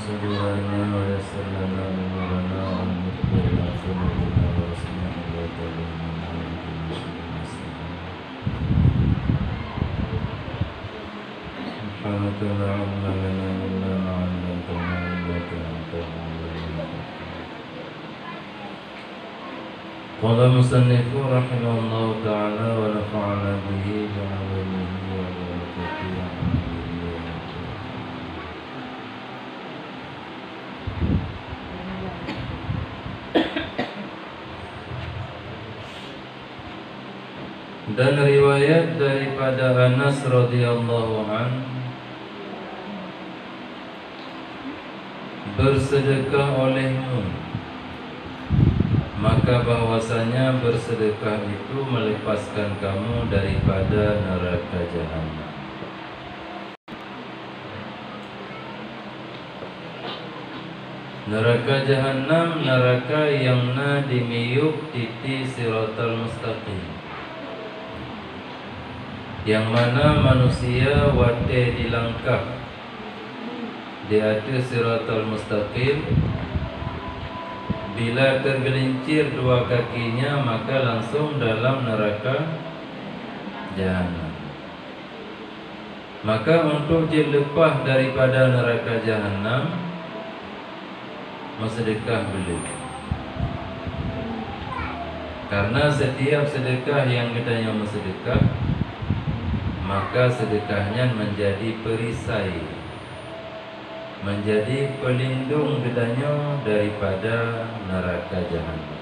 صدورنا ويسر لنا أمورنا وانفعنا في نورنا واسمع وتبيننا وكل شيء مستقيم. سبحانك لا علم لنا إلا ما علمتنا إنك أنت العليم الحكيم. قال المصنف رحمه الله تعالى ونفعنا به بعلمه وبركاته وعلمه. Dan riwayat daripada Anas radhiyallahu an, bersedekah olehmu, maka bahwasanya bersedekah itu melepaskan kamu daripada neraka jahanam. Neraka jahanam, neraka yang na dimiyuk titi siratal mustaqim, yang mana manusia wate dilangkah di atas siratal mustaqim. Bila tergelincir dua kakinya, maka langsung dalam neraka jahanam. Maka untuk dilepas daripada neraka jahanam, bersedekah boleh. Karena setiap sedekah yang katanya bersedekah, maka sedekahnya menjadi perisai, menjadi pelindung katanya daripada neraka jahanam.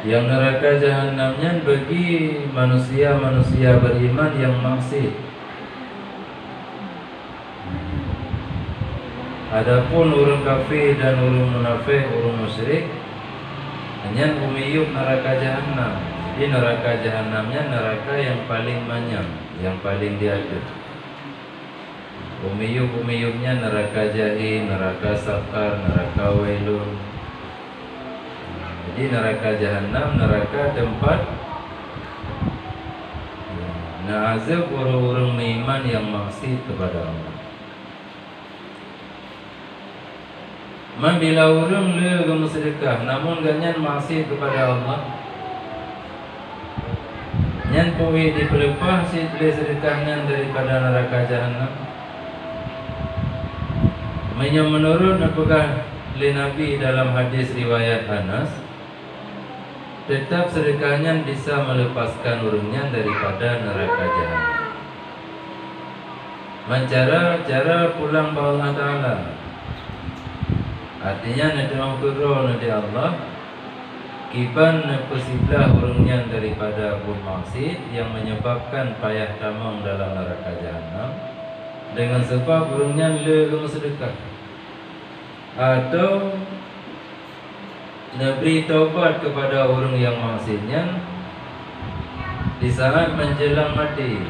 Yang neraka jahanamnya bagi manusia-manusia beriman yang maksiat. Adapun orang kafir dan orang munafik, orang musyrik, hanya umiyuk neraka jahanam. Jadi neraka jahanamnya neraka yang paling banyak, yang paling diadut. Umiyuk-umiyuknya neraka jahim, neraka sakar, neraka wailun. Jadi neraka jahanam, neraka tempat azab orang-orang beriman yang maksiat kepada Allah. Bila orang le bersedekah namun ganyan maksiat kepada Allah, nyan pui dipelepah si sedekahnya daripada neraka jahanam. Menurut apakah oleh Nabi dalam hadis riwayat Anas, tetap sedekahnya bisa melepaskan orangnya daripada neraka jahanam. Cara pulang ke Allah Ta'ala, artinya nanti mengkuro nanti Allah kiban persiblah orangnya daripada maksiat yang menyebabkan payah tamang dalam neraka jahanam dengan sebab orangnya le sedekah, atau beri taubat kepada orang yang maksiatnya di saat menjelang mati,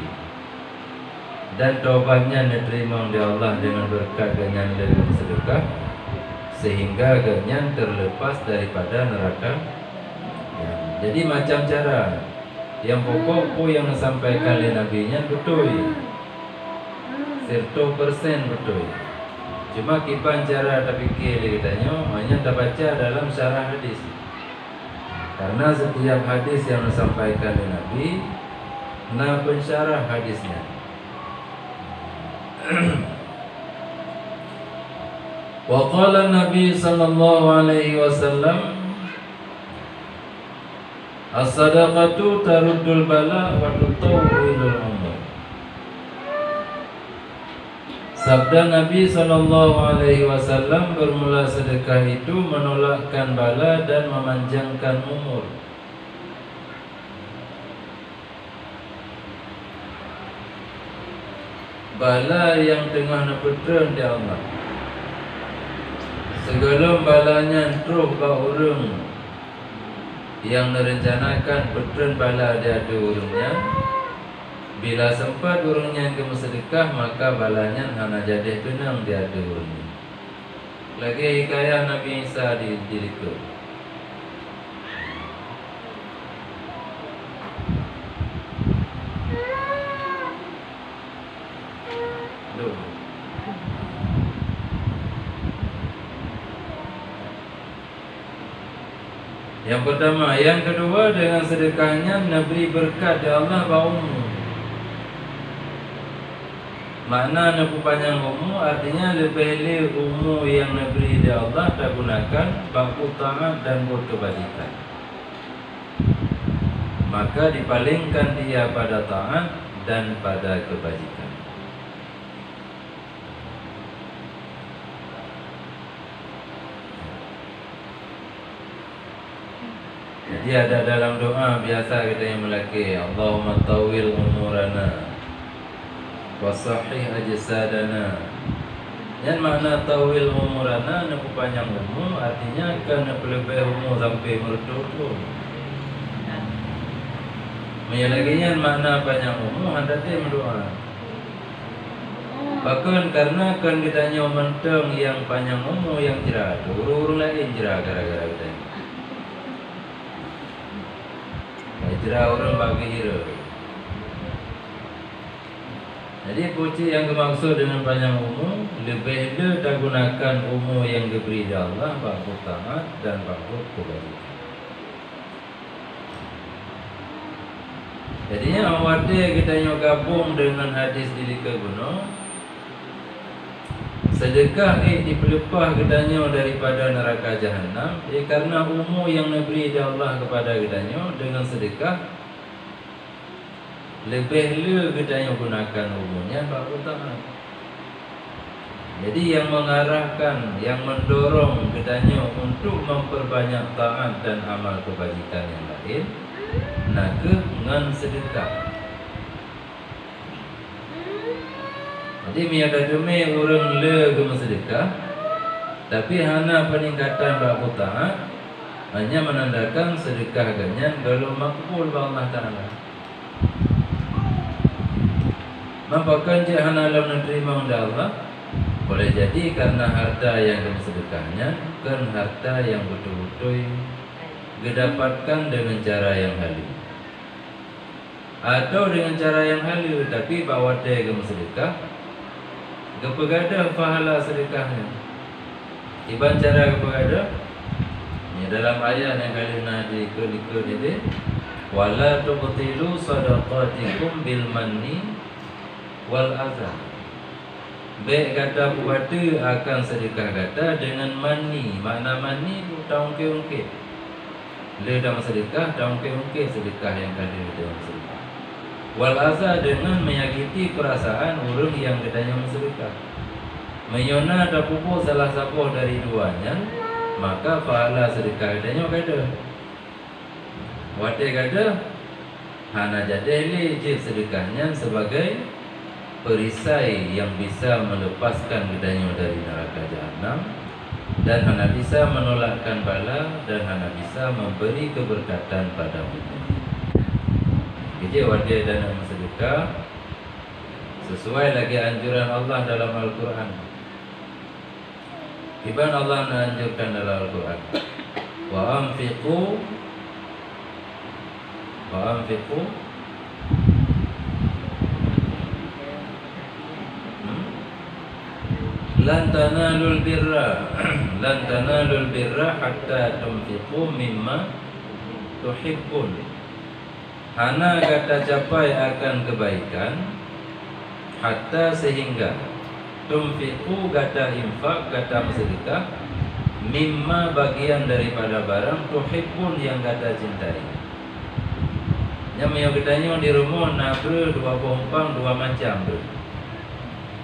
dan taubatnya diterima oleh Allah dengan berkat dengan le sedekah, sehingga agaknya terlepas daripada neraka. Jadi macam cara yang pokok yang disampaikan oleh Nabi-nya betul, 100% betul. Cuma kipan cara terfikir katanya hanya terbaca dalam syarah hadis. Karena setiap hadis yang disampaikan oleh Nabi, na pensyarah hadisnya. Wa qala Nabi sallallahu alaihi wasallam, as-sadaqatu taruddul bala wa tutawwilul umur. Sabda Nabi sallallahu alaihi wasallam, bermula sedekah itu menolakkan bala dan memanjangkan umur. Bala yang tengah nepetren di Allah, segala balanya terus ke orang yang merencanakan petren bala dia ada orangnya. Bila sempat orangnya ke bersedekah, maka balanya hanya jadi tenang dia ada orangnya. Lagi hikayah Nabi Isa di diriku. Duh. Yang pertama, yang kedua dengan sedekahnya Nabi berkat ya Allah baumu. Makna nak panjang umur artinya lebih umur yang Nabi ya Allah tak gunakan bab taat dan berkebajikan. Maka dipalingkan dia pada taat dan pada kebajikan. Jadi ada dalam doa biasa kita yang melaki, Allahumma tawil umurana wa sahih ajsadana. Yang makna tawil umurana nak panjang umur artinya kan nak lebih umur sampai merdu. Menyalaginya makna panjang umur hendak berdoa. Bahkan karena kan kita mentang yang panjang umur yang cerah, urung lain cerah gara-gara kita. Cerah orang bagi hira. Jadi puji yang dimaksud dengan panjang umur lebih dah gunakan umur yang diberi Allah bagi taat dan bagi kebajikan. Jadinya awal kita gabung dengan hadis di Gunung. Sedekah dipelepah kitanya daripada neraka jahanam karena umur yang diberi Allah kepada kitanya dengan sedekah lebih kitanya gunakan umurnya bagi taat. Jadi yang mengarahkan, yang mendorong kitanya untuk memperbanyak taat dan amal kebajikan yang lain naga dengan sedekah. Jadi miada demi orang gema sedekah, tapi hana peningkatan bab taat hanya menandakan sedekah ganyan kalau makbul Allah Taala. Mampakan je hana lam menerima unda Allah, boleh jadi karena harta yang gema sedekahnya kan harta yang betul-betul didapatkan dengan cara yang halus. Atau dengan cara yang halus tapi bawa dia gema sedekah kepegada pahala sedekahnya. Iban cara kepegada ini dalam ayat yang kali nadi ke ini wala tubtilu sadaqatikum bil manni wal adha. Baik kata buat akan sedekah kata dengan mani. Makna mani itu tahun ke le dalam sedekah tahun ke sedekah yang kali dalam sedekah. Wal aza dengan menyakiti perasaan orang yang katanya sedekah. Menyona ada pupuk salah satu dari duanya, maka pahala sedekah katanya ada. Wate kata hana jadi je sedekahnya sebagai perisai yang bisa melepaskan katanya dari neraka jahanam dan hana bisa menolakkan bala dan hana bisa memberi keberkatan pada umat. Jadi wajib dana sedekah sesuai lagi anjuran Allah dalam Al-Quran. Iban Allah menganjurkan dalam Al-Quran. Wa anfiqu lan tanalul birra hatta tunfiqu mimma tuhibbun. Hana kata capai akan kebaikan hatta sehingga tunfiqu kata infak kata sedekah mimma bagian daripada barang tuhibbun yang kata cintai. Yang katanya di rumah nabru dua pompang dua macam bro.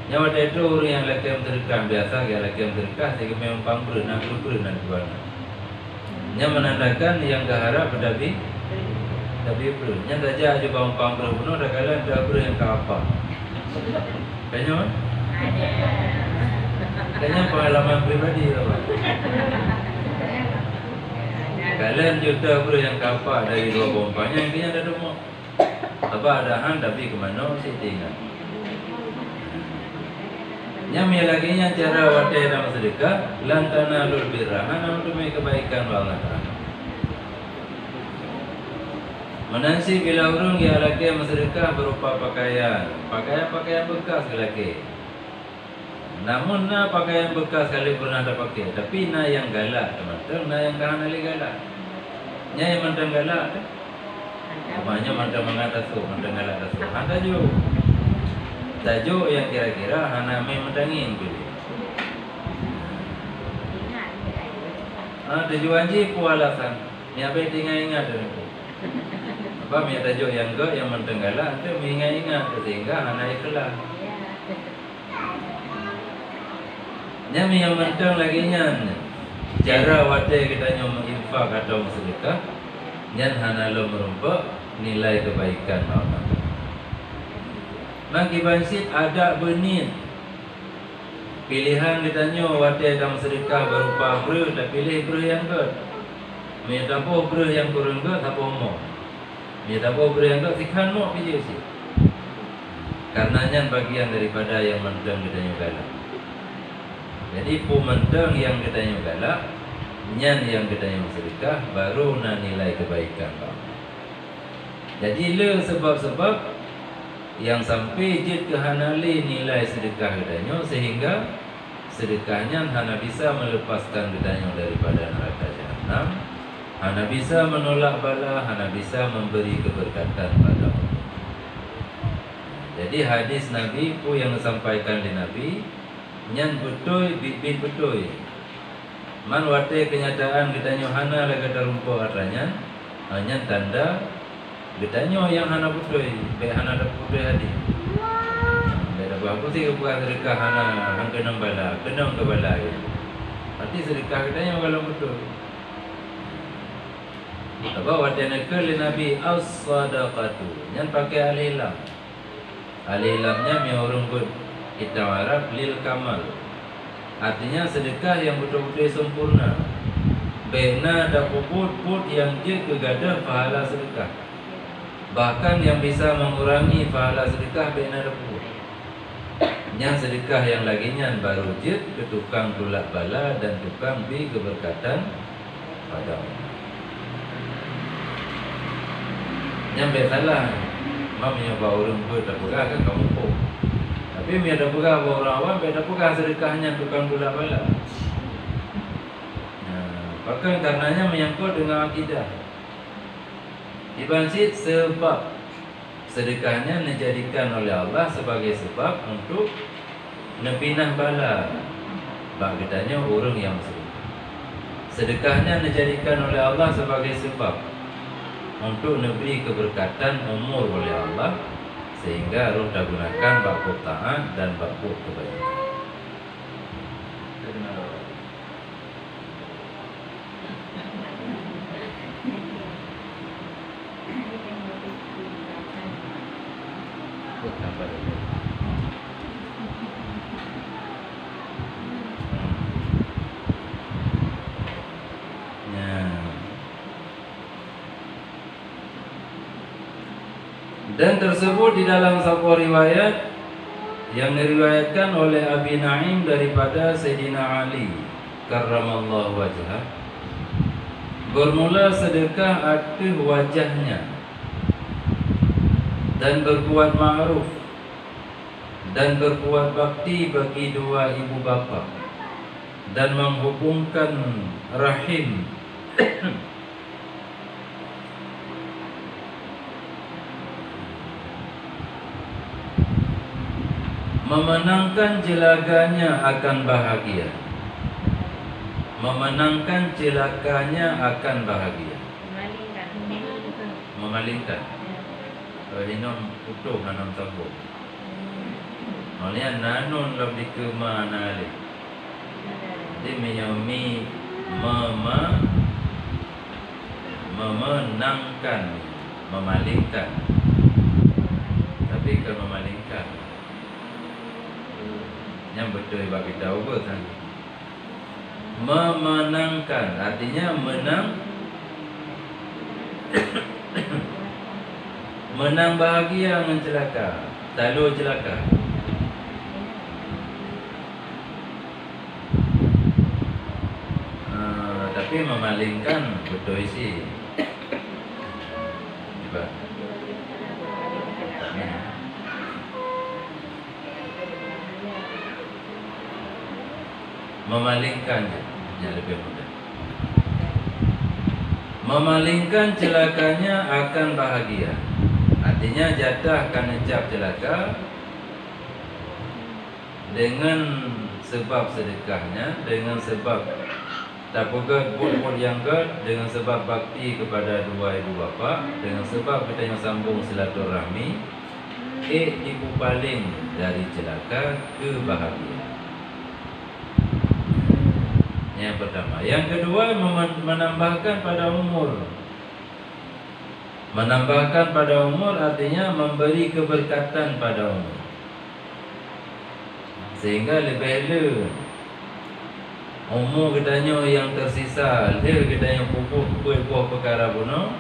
Yang ada itu orang yang laki sedekah biasa ya laki sedekah sehingga memang pambru nabru nanti buana. Yang menandakan yang keharap berdabi tapi bro, yang saja aja bang bro puno dah kalian dah bro yang apa? Kayaknya pengalaman pribadi apa? Kalian juta bro yang apa dari dua pompanya intinya ada demo. Apa ada han tapi kemana sih tinggal? Yang laginya cara wadah dalam sedekah lantana lul birrahan untuk kebaikan Allah Taala. Menansi bila orang yang laki sedekah berupa pakaian bekas laki. Namun na pakaian bekas kali pernah ada pakai, tapi na yang galak teman-teman, na yang kahan ali galak. Nya yang mantan galak tu. Namanya mantan mengatas tu, mantan galak tu. Hana tajuk yang kira-kira hana main mendangin tu. Tujuan je pu alasan. Ni apa ingat tu. Apa mi tajuk yang ke yang mantan galak tu mengingat sehingga hana ikhlas. Nyami yang mentang lagi nyan cara wate kita nyom infak atau sedekah nyan hana lo merumpak nilai kebaikan Allah. Maki bansit ada benin pilihan kita nyo wate dalam sedekah berupa ber dah pilih ber yang ke mi tapo ber yang kurang ke tapo mo mi tapo ber yang ke sikan mo pilih si karena nyan bagian daripada yang mentang kita nyo galak. Jadi pemendang yang kita galak, nyan yang kita sedekah, baru na nilai kebaikan. Jadi le sebab-sebab yang sampai jid ke hanali nilai sedekah kita sehingga sedekahnya hana bisa melepaskan kita daripada neraka jahanam, hana bisa menolak bala, hana bisa memberi keberkatan pada Allah. Jadi hadis Nabi pu yang disampaikan di Nabi nyan betul bibit betul. Man wate kenyataan kita hana laga terumpo aranya hanya tanda kita yang hana betul, be hana ada betul hadi. Beda bagus sih bukan sedekah hana hang kenang bala, kenang ke bala ya. Arti sedekah kita kalau betul. Apa wate nak ke Nabi as-sadaqatu. Nyan pakai al-hilam. Al-hilamnya mi orang kita harap lil kamal. Artinya sedekah yang betul-betul sempurna. Bena ada puput yang je kegada pahala sedekah. Bahkan yang bisa mengurangi pahala sedekah bena ada puput. Yang sedekah yang laginya baru je ke tukang tolak bala dan tukang bi keberkatan pada Allah. Yang besalah mam yang bawa orang tak kan kamu pun. Tapi mi ada pegah orang awam, ada pegah sedekahnya tukang gula bala. Bahkan karenanya menyangkut dengan akidah. Ibansit sebab sedekahnya dijadikan oleh Allah sebagai sebab untuk nepinah bala. Bagdanya orang yang sedekah. Sedekahnya dijadikan oleh Allah sebagai sebab untuk memberi keberkatan umur oleh Allah. Sehingga roh dah gunakan bab taat dan bab kebaikan. Dan tersebut di dalam sebuah riwayat yang diriwayatkan oleh Abi Naim daripada Sayyidina Ali karramallahu wajhah, bermula sedekah aktif wajahnya dan berbuat ma'ruf dan berbuat bakti bagi dua ibu bapa dan menghubungkan rahim memenangkan jelaganya akan bahagia. Memenangkan jelaganya akan bahagia. Memalingkan. Hinom utuh nanam sambung. Maksudnya nanun lebih ke mana lagi. Jadi menyomi memenangkan, memalingkan. Tapi ke memalingkan. Yang betul bagi tahu kan. Memenangkan artinya menang menang bahagia dengan celaka, talu celaka. Tapi memalingkan betul isi. Coba. memalingkannya, yang lebih mudah. Memalingkan celakanya akan bahagia. Artinya jatah akan encap celaka dengan sebab sedekahnya, dengan sebab tapugat bud yang ke, dengan sebab bakti kepada dua ibu bapa, dengan sebab kita yang sambung silaturahmi, dipupaling dari celaka ke bahagia. Yang pertama. Yang kedua, menambahkan pada umur. Menambahkan pada umur artinya memberi keberkatan pada umur, sehingga lebih elok umur katanya yang tersisa, dia katanya pupuk buah perkara bunuh,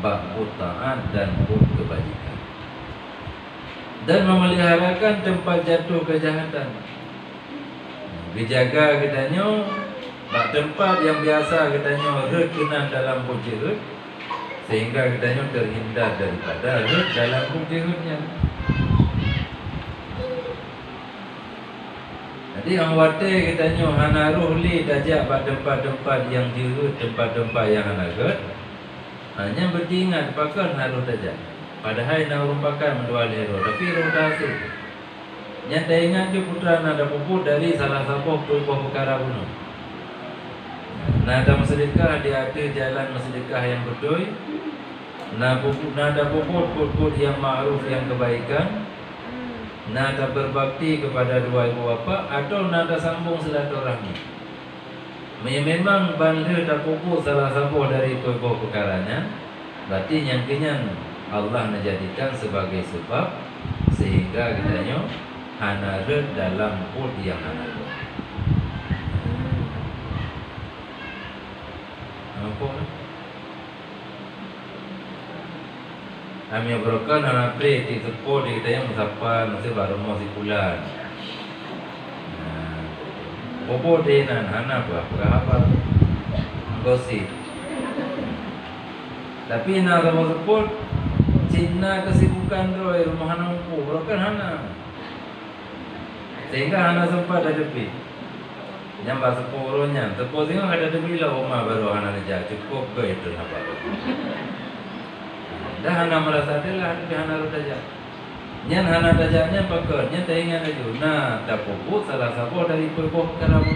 bak taat dan bud kebajikan, dan memeliharakan tempat jatuh kejahatan. Dijaga katanya bak tempat yang biasa katanya rekenan dalam bujirut, sehingga katanya terhindar daripada rut dalam bujirutnya. Jadi ang wate katanya hanaruh li dajak bak tempat-tempat yang jirut, tempat-tempat yang hanagat, hanya beringat pakan haruh dajak. Padahal nak rumpakan mendual hero, tapi roh dah hasil. Yang tak ingat dia putra nak ada pupuk dari salah satu perkara bunuh. Nak ada sedekah, dia ada jalan sedekah yang betul. Nak ada pupuk yang ma'ruf, yang kebaikan. Nak ada berbakti kepada dua ibu bapa, atau nak ada sambung silaturahmi. Memang banda tak pupuk salah satu dari perkaranya, berarti yang kenyan Allah menjadikan sebagai sebab sehingga katanya hanaret dalam put yang hanaret. Apa? Kami berokal anak pray di support di kita yang musafar masih baru mau sikulan. Bobo de nan hana apa gosip. Tapi nak mau support Cina kesibukan tu rumah hana umpu berokal hana. Sehingga hana sempat ada tepi. Nyambah sepuluhnya. Tepuk tengok ada tepi lah rumah baru hana aja cukup ke itu apa. Dah hana merasa adalah tapi hana rut aja. Nyan hana dajaknya pakai, nyan tak ingat aja. Nah, tak pupuk salah satu dari pupuk kerabu.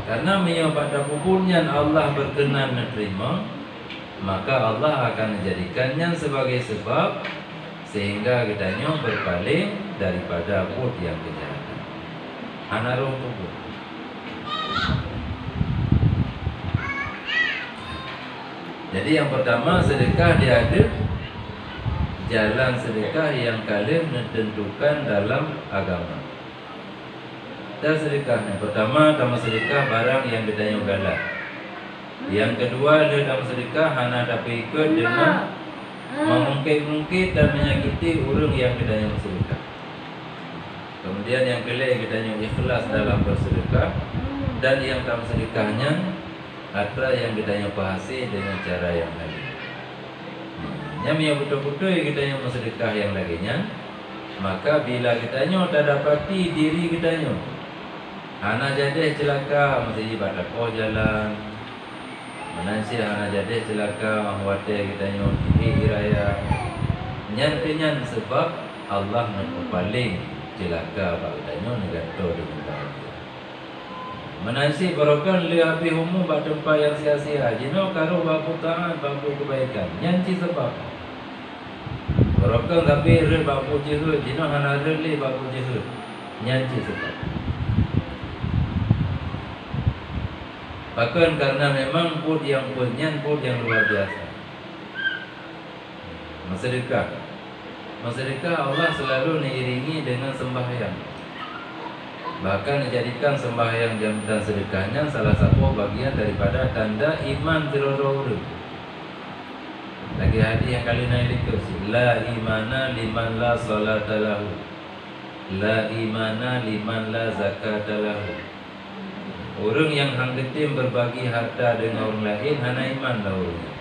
Karena mio pada pupuknya Allah berkenan menerima, maka Allah akan menjadikannya sebagai sebab sehingga kitanya berpaling daripada put yang kejahatan. Hanaruh pupuk. Jadi yang pertama sedekah dia ada jalan sedekah yang kalian menentukan dalam agama. Dan sedekah yang pertama dalam sedekah barang yang ditanya galak. Yang kedua dia dalam sedekah hana dapat ikut dengan mengungkit-ungkit dan menyakiti orang yang ditanya bersedekah. Kemudian yang kelima ditanya ikhlas dalam bersedekah, dan yang dalam sedekahnya ada yang ditanya bahasi dengan cara yang lain. Yang yang betul-betul kita yang bersedekah yang laginya, maka bila kitanya tak dapati diri kitanya hana jadi celaka mesti pada kau jalan menansi hana jadi celaka mahwate kitanya di raya nyan sebab Allah nak paling celaka bagdanya negato dengan bahagia. Menansi barokah li api humu bak tempat yang sia-sia jino karo bapu taat bapu kebaikan nyanci sebab barokah tapi re bapu jihud jino hana re li bapu jihud nyanci sebab. Bahkan karena memang put yang luar biasa. Sedekah Allah selalu diiringi dengan sembahyang. Bahkan dijadikan sembahyang dan sedekahnya salah satu bagian daripada tanda iman teroror. Lagi hadis yang kali naik itu, la imana liman la salata lahu, la imana liman la zakata lahu. Orang yang hang getim berbagi harta dengan orang lain hana iman lah orangnya.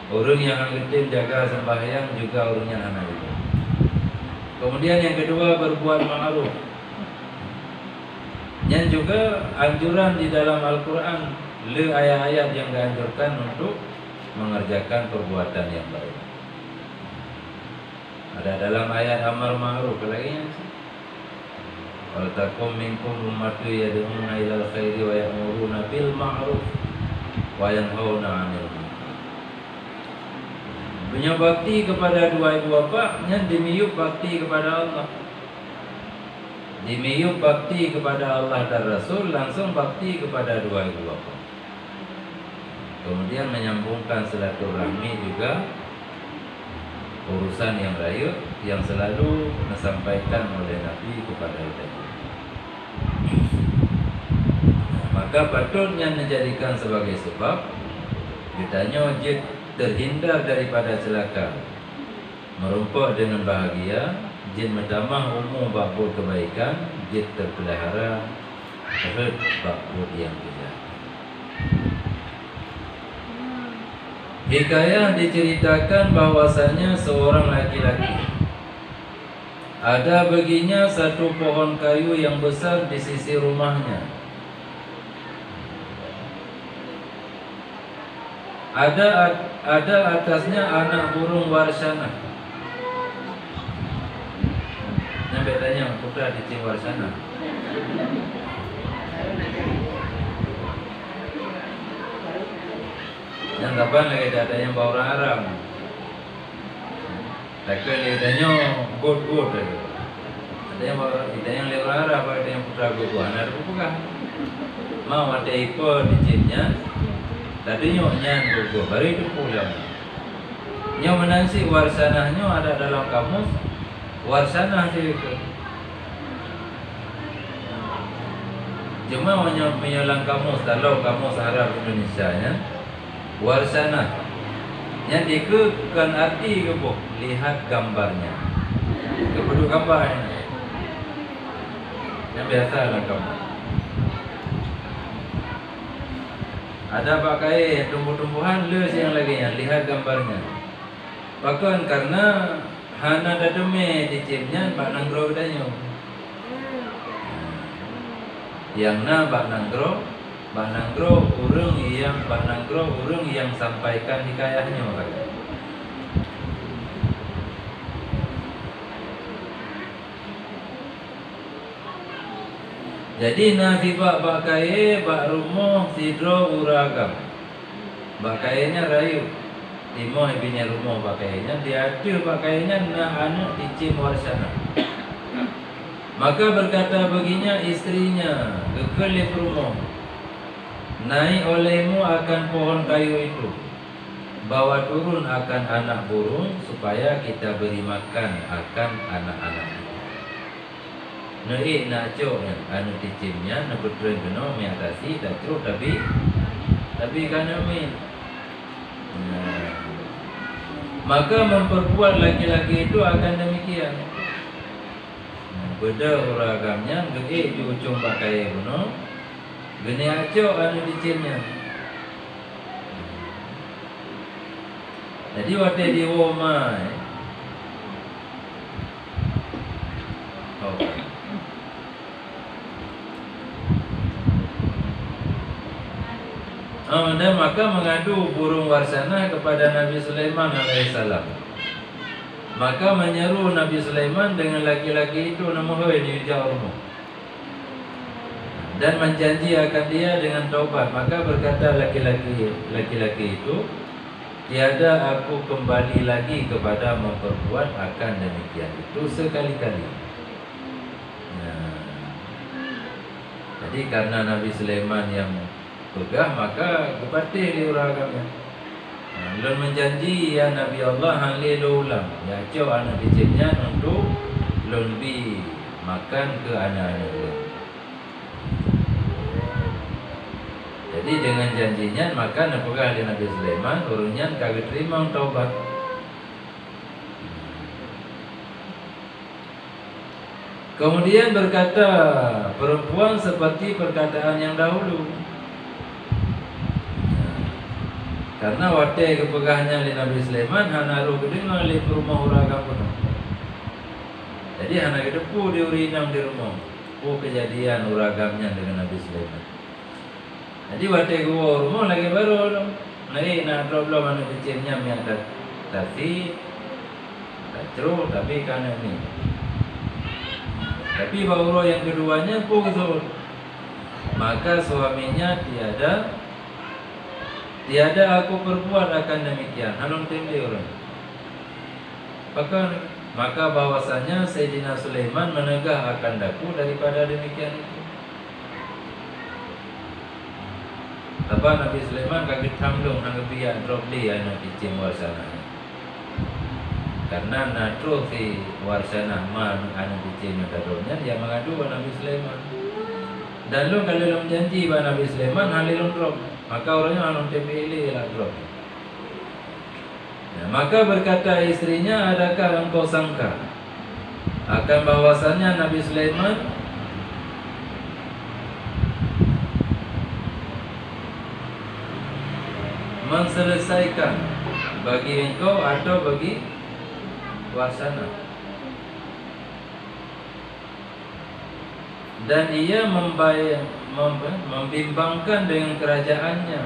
Orang yang hang getim jaga sembahyang juga orangnya hana iman. Kemudian yang kedua berbuat ma'ruf. Yang juga anjuran di dalam Al-Quran, ayat-ayat yang dianjurkan untuk mengerjakan perbuatan yang baik. Ada dalam ayat amar ma'ruf lagi yang wal takum minkum ummatu yad'una ilal khairi wa ya'muruna bil ma'ruf wa yanhauna 'anil munkar. Punya bakti kepada dua ibu bapa, yang dimiyup bakti kepada Allah. Dimiyup bakti kepada Allah dan Rasul, langsung bakti kepada dua ibu bapa. Kemudian menyambungkan silaturahmi juga urusan yang rayu yang selalu disampaikan oleh Nabi kepada kita. Maka patutnya menjadikan sebagai sebab kitanya wajib terhindar daripada celaka, merumput dengan bahagia, jin mendamah umum bakbul kebaikan, jin terpelihara terhad bakbul yang tidak. Hikayah diceritakan bahwasanya seorang laki-laki ada baginya satu pohon kayu yang besar di sisi rumahnya. Ada atasnya anak burung warsana. Nyampe tanya putra di warsana. Yang kapan lagi ada yang bawa orang Arab. Takkan dia tanya god ada. Ada yang bawa yang lewat Arab, ada yang putra god anak bukan. Mau ada ikut di jinnya. Tadinya nyan god baru itu pulang. Yang menansi warsanahnya ada dalam kamus. Warsanah sih itu. Cuma hanya menyelang kamus kalau kamus Arab Indonesia ya. Warsana yang dikekan arti ke boh, lihat gambarnya. Kepedu gambarnya. Yang biasa lah kamu. Ada pakai tumbuh-tumbuhan les yang lagi yang lihat gambarnya. Bahkan karena hana dademe di cimnya Pak Nanggro danyo. Yang na Pak Nanggro urung yang sampaikan hikayahnya makanya. Jadi nasibak bakaye bak rumoh sidro uragam. Bakayenya rayu. Timo ibinya rumoh bakayenya diadu bakayenya na anak dicim warsana. Maka berkata baginya istrinya, kekelip rumoh. Naik olehmu akan pohon kayu itu, bawa turun akan anak burung supaya kita beri makan akan anak-anak itu. Naik nak cok anu ticimnya, nak bertren kena mengatasi tak cok tapi kan min. Maka memperkuat laki-laki itu akan demikian. Beda uragamnya, gede di ujung pakai bunuh. Gini acok anu dicimnya. Jadi waktu di rumah dan maka mengadu burung warsana kepada Nabi Sulaiman alaihissalam. Maka menyeru Nabi Sulaiman dengan laki-laki itu namuhoi di jauhmu dan menjanji akan dia dengan taubat. Maka berkata laki-laki itu, tiada aku kembali lagi kepada memperbuat akan demikian itu sekali-kali. Jadi karena Nabi Sulaiman yang pegah, maka kepatih di uragamnya. Lalu menjanji ya Nabi Allah halilu ulang, ya cok anak biciknya untuk lebih makan ke anak-anak. Jadi dengan janjinya maka nepegah di Nabi Sulaiman urunnya kagak terima taubat. Kemudian berkata perempuan seperti perkataan yang dahulu. Karena waktu kepegahnya di Nabi Sulaiman hana ru kedengar di rumah uragam pun. Jadi hana kedepu di urinam di rumah. kejadian uragamnya dengan Nabi Sulaiman. Jadi waktu gua rumah lagi baru dong. Nari nak belum mana kecilnya miadat tapi terus tapi kan ini. Tapi baru yang keduanya pun betul. Maka suaminya tiada aku perbuat akan demikian. Hanum tinggi orang. Maka bahwasanya Sayyidina Sulaiman menegah akan daku daripada demikian itu. Tapi Nabi Sulaiman kaget tamdung nang biar drop dia anak kecil warsana. Karena natro si warsana man anak kecil nadornya dia mengadu kepada Nabi Sulaiman. Dan lu kalau lu janji kepada Nabi Sulaiman halilun drop, maka orangnya anu tepili lah drop. Ya, maka berkata istrinya, adakah engkau sangka akan bahwasannya Nabi Sulaiman menselesaikan bagi engkau atau bagi warsana, dan ia membimbangkan dengan kerajaannya.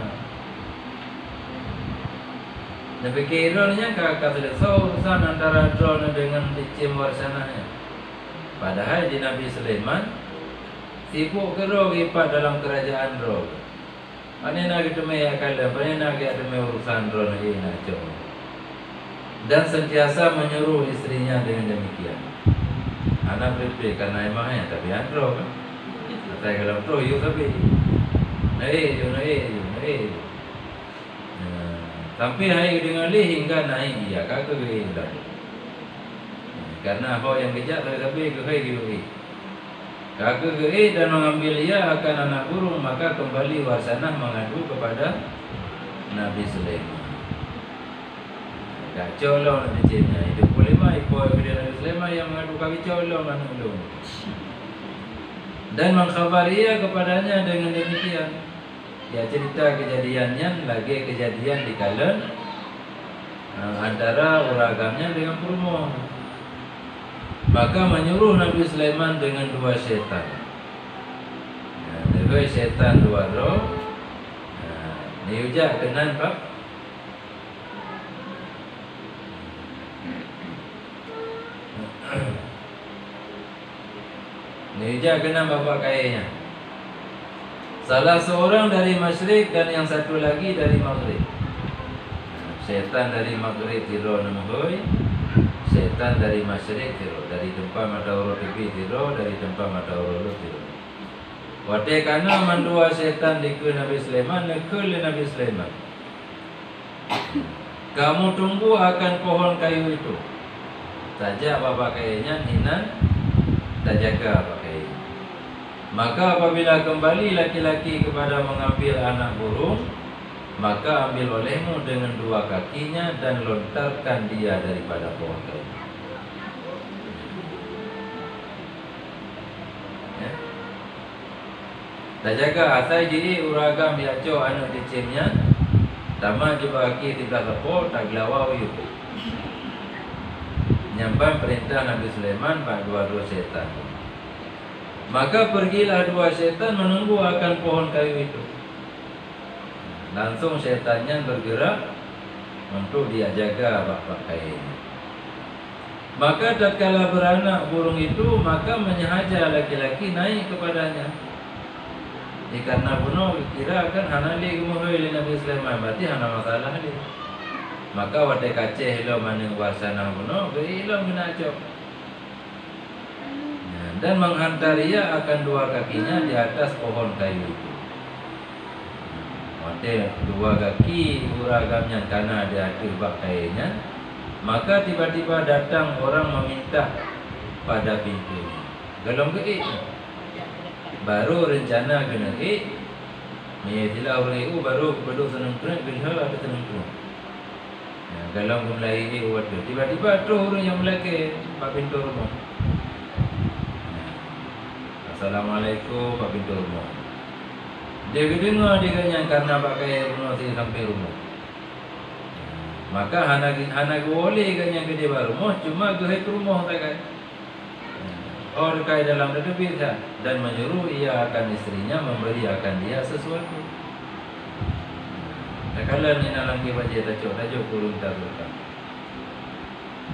Nabi kiranya kakak selesai urusan antara drone dengan dicim warsananya. Padahal di Nabi Sulaiman sibuk kerok ipat dalam kerajaan drone. Ane nak kita maya kala, ane nak kita maya urusan drone ini nak coba. Dan sentiasa menyuruh istrinya dengan demikian. Anak beri karena emangnya tapi andro kan. Saya kalau pro yuk tapi, naik. Sampai hari dengan leh hingga naik dia kakak gini dah. Karena apa yang kejat tapi kehai gitu. Kakak gini dan mengambil ia akan anak burung, maka kembali warsanah mengadu kepada Nabi Sulaiman. Dah colong Nabi Cina itu boleh mai poin kepada Nabi Sulaiman yang mengadu kaki colong anak ulung. Dan mengkhabari ia kepadanya dengan demikian. Ya cerita kejadiannya lagi kejadian di kala antara uragamnya dengan perumoh. Maka menyuruh Nabi Sulaiman dengan dua syaitan. Dua syaitan dua roh. Ni ujak kenan pak. Ni ujak kenan bapak kayanya. Salah seorang dari masyrik dan yang satu lagi dari maghrib. Syaitan dari maghrib tiro namuhoi, syaitan dari masyrik tiro, dari tempat matahari tepi tiro, dari tempat matahari tiro. Wate kana mandua syaitan dikul Nabi Sulaiman, nekul Nabi Sulaiman. Kamu tunggu akan pohon kayu itu. Saja bapak kayanya hinan, tak jaga bapak kayu. Maka apabila kembali laki-laki kepada mengambil anak burung, maka ambil olehmu dengan dua kakinya dan lontarkan dia daripada pohon kayu. Ya. Tak jaga asal jadi uragam yaco anak dicimnya, tama juga kaki tidak lepo tak gelawau itu. Nyampai perintah Nabi Sulaiman pada dua syaitan. Maka pergilah dua syaitan menunggu akan pohon kayu itu. Langsung syaitannya bergerak untuk dia jaga bapak kayu. Maka tatkala beranak burung itu, maka menyahaja laki-laki naik kepadanya. Karena bunuh kira kan hanali gemuhoi Nabi Sulaiman, berarti hana masalah dia. Maka wadai kaceh lo maning wasana bunuh, berilom kena cok. Dan menghantar ia akan dua kakinya di atas pohon kayu itu. Wadai dua kaki uragamnya karena di atas bak kayunya. Maka tiba-tiba datang orang meminta pada pintu. Galong ke baru rencana kena Meyatilah orang itu baru berdua senang-senang Bilha ada senang-senang Galong mulai waktu tiba-tiba tu orang yang melaki Pak pintu rumah. Assalamualaikum Pak pintu rumah. Dia dengar dia kanya karena pakai rumah sampai rumah. Maka anak boleh kanya ke dia rumah, cuma ke rumah tak kan. Oh, dekat dalam terdebit dan menyuruh ia akan istrinya memberi akan dia sesuatu. Kalau ni dalam baca tajuk kurung tarukan.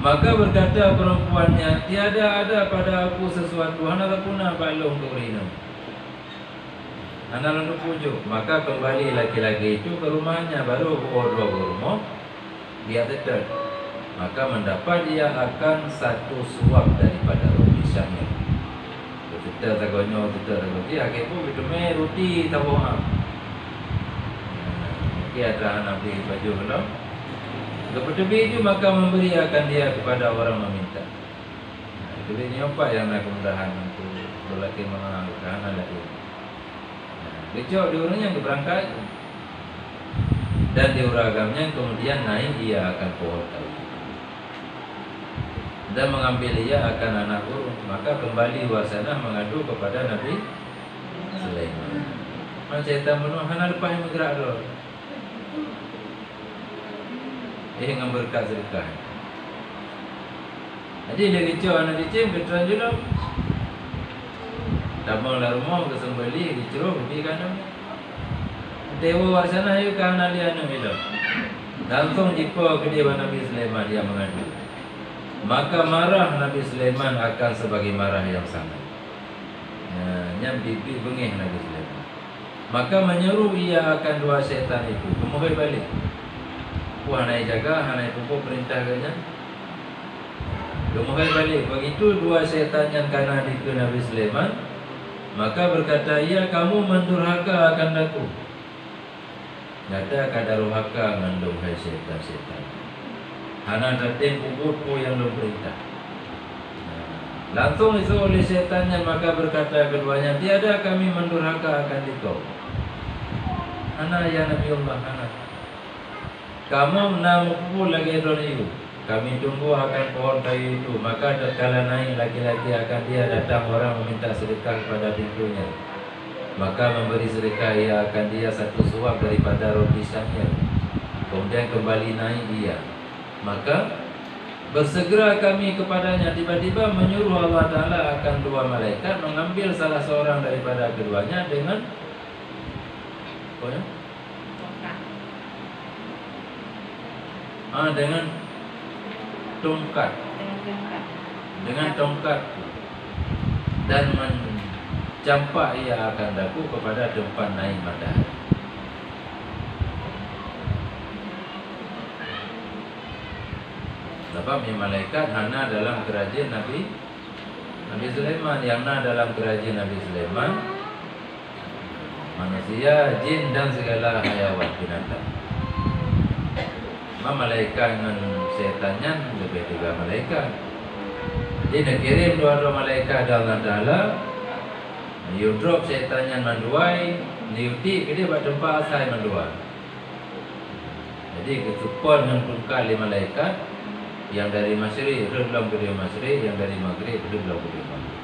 Maka berkata perempuannya, tiada ada pada aku sesuatu, hana puna balong kurina. Hana lalu pujuk. Maka kembali laki-laki itu ke rumahnya, baru dua rumah dia tetap. Maka mendapat dia akan satu suap daripada roti syamil. Kita tagonya, kita tagonya. Akhir pun itu roti tabuhan. Dia ada anak beli baju belum. Kepada biju maka memberi akan dia kepada orang meminta. Itu ini apa yang nak kemudahan untuk lelaki mengamalkan lelaki. Biju diurangnya berangkat dan diuragamnya kemudian naik ia akan pohon kayu dan mengambil ia akan anak burung. Maka kembali wasana mengadu kepada Nabi Sulaiman. Macam tamu hana lepas yang bergerak dulu. Dengan berkat sedekah. Jadi dia kicau anak dicim keteran julum. Tabanglah rumah ke sembeli dicuruk pergi kanan. Dewa warsana ayu kan ali anu hidup. Langsung jipau ke dia Nabi Sulaiman dia mengadu. Maka marah Nabi Sulaiman akan sebagai marah yang sangat. Nyam bibi bengih Nabi Sulaiman. Maka menyuruh ia akan dua syaitan itu kemudian balik. Hanai jaga, hanai pupuk perintahnya. Kemudian balik. Begitu dua syaitan yang kanan itu Nabi Sulaiman. Maka berkata, ya kamu mendurhaka akan aku. Kata kadaruhaka mendung hai syaitan-syaitan. Hana datin pupukku yang belum perintah. Langsung itu oleh syaitannya. Maka berkata keduanya, tiada kami mendurhaka akan dikau. Hana ya Nabi Allah, hana. Kamu nampu lagi itu. Kami tunggu akan pohon kayu itu. Maka tatkala naik laki-laki akan dia datang orang meminta sedekah kepada pintunya. Maka memberi sedekah ia akan dia satu suap daripada roti syamil. Kemudian kembali naik dia. Maka bersegera kami kepadanya. Tiba-tiba menyuruh Allah Ta'ala akan dua malaikat mengambil salah seorang daripada keduanya dengan apa ya? Dengan tongkat. Dengan tongkat dan mencampak ia akan daku kepada tempat naik matahari. Sebab ini malaikat hana dalam kerajaan Nabi Sulaiman. Yang na dalam kerajaan Nabi Sulaiman manusia, jin dan segala hayawan binatang. Malaikat dengan syaitannya lebih tiga malaikat. Jadi dia kirim dua malaikat Allah Ta'ala. You drop syaitannya menduai, niuti ke dia buat tempat asal menduai. Jadi ketupuan dengan tungkal lima malaikat. Yang dari masyrik belum ke dia masyrik, yang dari maghrib belum ke dia maghrib.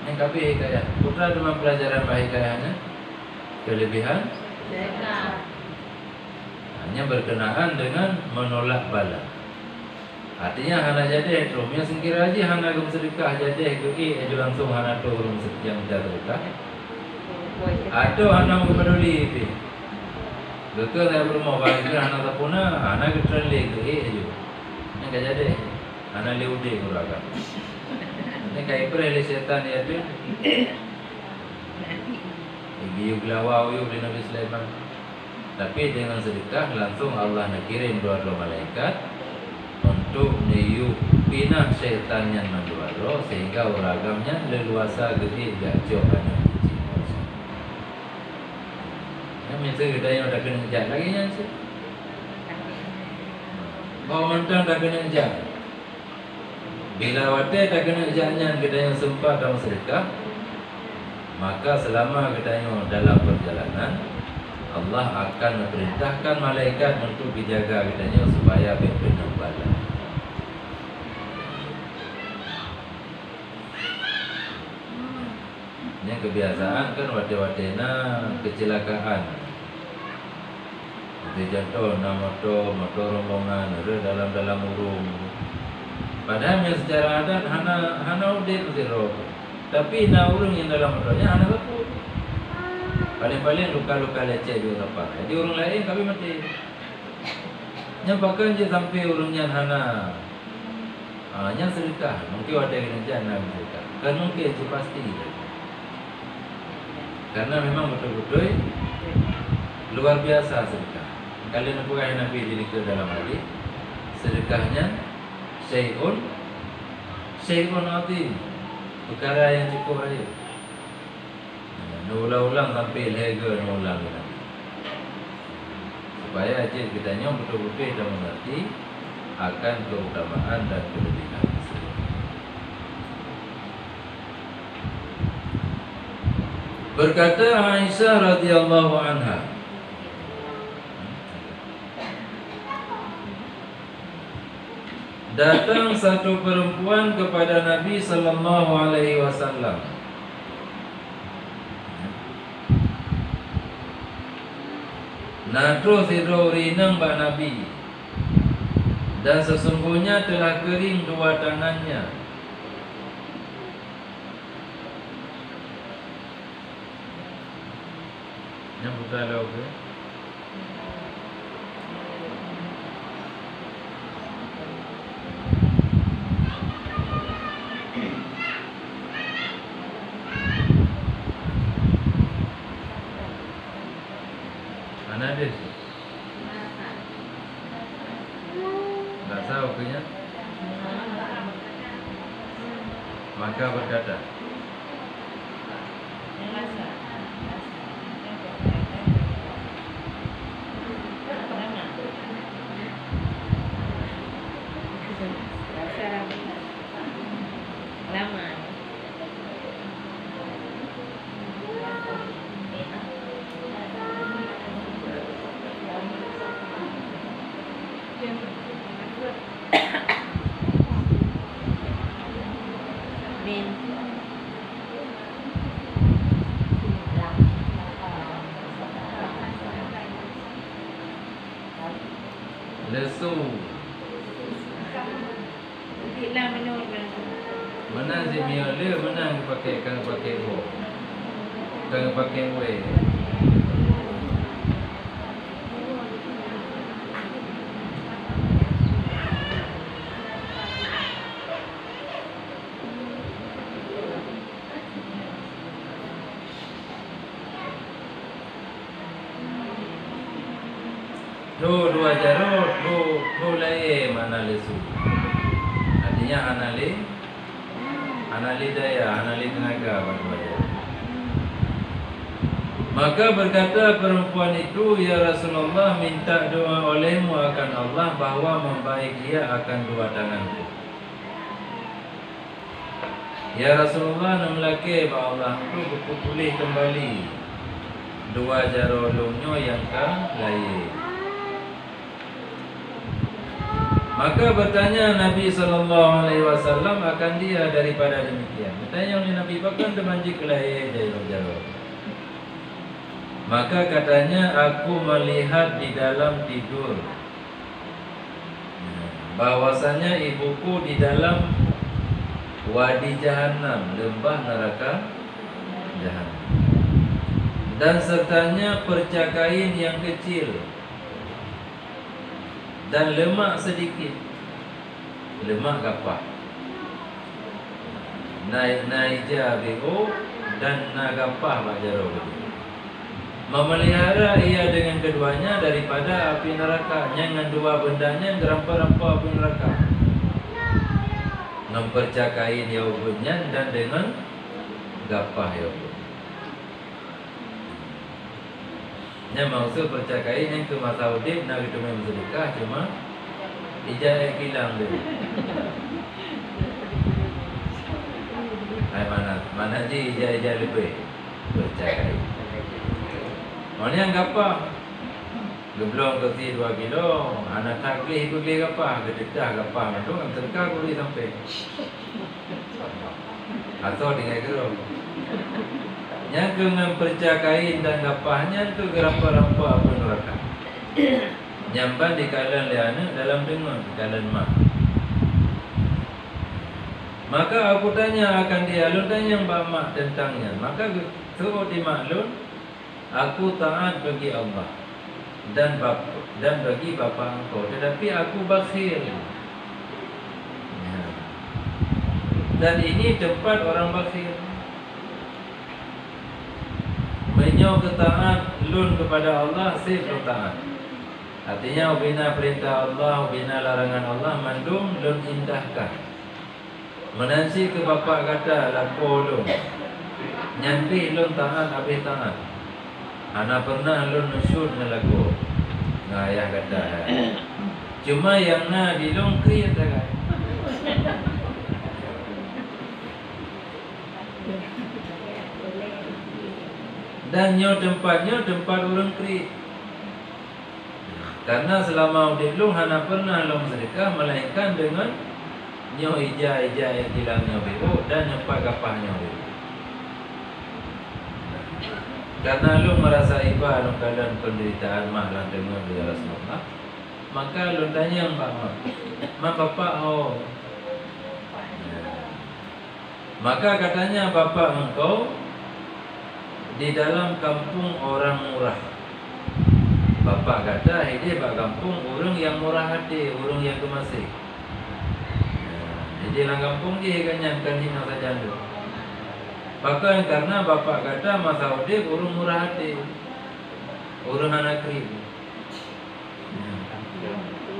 Ini kabeh hikayah. Putra dengan pelajaran hikayahnya kelebihan hanya berkenaan dengan menolak bala. Artinya hana jadi itu. Yang singkir aja hana gum sedekah jadi ke langsung hana tu urung yang sedekah. Atau hana peduli itu. Geke saya bermau bagi hana tapuna hana ketrali ke aja. Yang jadi hana liudi kuraga. Ini kai perele setan ya tu. Giuk lawau yuk di Nabi Sulaiman. Tapi dengan sedekah langsung Allah nak kirim dua malaikat untuk niup pinah syaitan yang menduaro sehingga uragamnya leluasa gede gacok banyak biji. Yang misal kita yang dah kena jat lagi yang sih. Bawa mentang dah kena jat. Bila wadah dah kena jatnya kita yang sempat dalam sedekah. Maka selama katanya dalam perjalanan Allah akan memerintahkan malaikat untuk dijaga katanya supaya benar bala. Ini kebiasaan kan wate-watena kecelakaan. Seperti contoh motor rombongan ada dalam urung Padahal yang secara adat hana udir zero. Tapi na urang yang dalam rohnya hana takut. Paling-paling luka-luka leceh di tempat. Jadi orang lain kami mati. Yang bahkan je sampai urangnya hana yang sedekah. Mungkin ada yang jangan sedekah. Kan mungkin je pasti. Karena memang betul-betul luar biasa sedekah. Kalian bukan Nabi diri ke dalam hadis. Sedekahnya syai'un azim. Perkara yang cukup aja. Ulang-ulang sampai lega ulang kita. Supaya aja kita nyom betul-betul kita mengerti akan keutamaan dan kelebihan. Berkata Aisyah radhiyallahu anha, datang satu perempuan kepada Nabi sallallahu alaihi wasallam. Natro sidro rinang ba Nabi, dan sesungguhnya telah kering dua tangannya. Yang buta lau ke? Mana dia? Tak tahu punya. Maka berkata, lesu. Mana si miole, mana pakai kang pakai wo, kang pakai we. Dua jarut, lain mana lesu. Artinya anali daya, anali tenaga bagi. Maka berkata perempuan itu, ya Rasulullah, minta doa olehmu akan Allah bahawa membaik ia akan dua tanganku. Ya Rasulullah, nam laki bahawa Allah itu pulih kembali dua jarulungnya yang lain. Maka bertanya Nabi SAW akan dia daripada demikian. Bertanya oleh Nabi, bahkan temanjik lahir jaro-jaro. Maka katanya, aku melihat di dalam tidur bahwasanya ibuku di dalam wadi Jahannam, lembah neraka Jahannam, dan sertanya percakain yang kecil dan lemak sedikit, lemak gapah, naija bihu dan nagapah bajaro. Memelihara ia dengan keduanya daripada api neraka. Yang dua bendanya gerampa-rampa api neraka. Mempercakai yaubunyan dan dengan gapah yaubun. Yang maksud percakai yang ke masa udip nak kita main bersedekah cuma ijazah hilang dulu. Hai mana je ijazah lebih percakai. Mana yang gapah? Geblong ke 2 kilo, anak taklih ikut beli gapah, kededah gapah mandung yang terkah boleh sampai. Atau dengan gerong. Yang dengan percakain dan gapahnya tu gerampa-rampa apa neraka. Nyamban di kalan liana dalam dengar di kalan mak. Maka aku tanya akan dia, lun tanya yang mak tentangnya. Maka suruh dimaklum, aku taat bagi Allah dan bagi bapa engkau, tetapi aku bakhil. Ya. Dan ini tempat orang bakhil. Menyo ketaat lun kepada Allah, sif lun taat. Artinya ubina perintah Allah, ubina larangan Allah, mandum lun indahkan. Menansi ke bapa kata lapo lun, nyampi lun taat habis taat. Ana pernah lun nusyud na lagu ngayah kata. Cuma yang na di lun kriat agak. Dan nyo tempatnya tempat orang kri. Karena selama udip lu hana pernah lu sedekah melainkan dengan nyo ija-ija yang hilangnya biru dan nyempat kapahnya biru. Karena lu merasa iba lu keadaan penderitaan mah lan dengar dari Rasulullah, maka lu tanya yang mak bapak oh. Maka katanya bapak engkau di dalam kampung orang murah. Bapak kata, ini bak kampung orang yang murah hati, orang yang gemasih. Jadi dalam kampung dia kanyankan hina saja tu. Bahkan karena bapak kata masa udip orang murah hati, orang anak krim.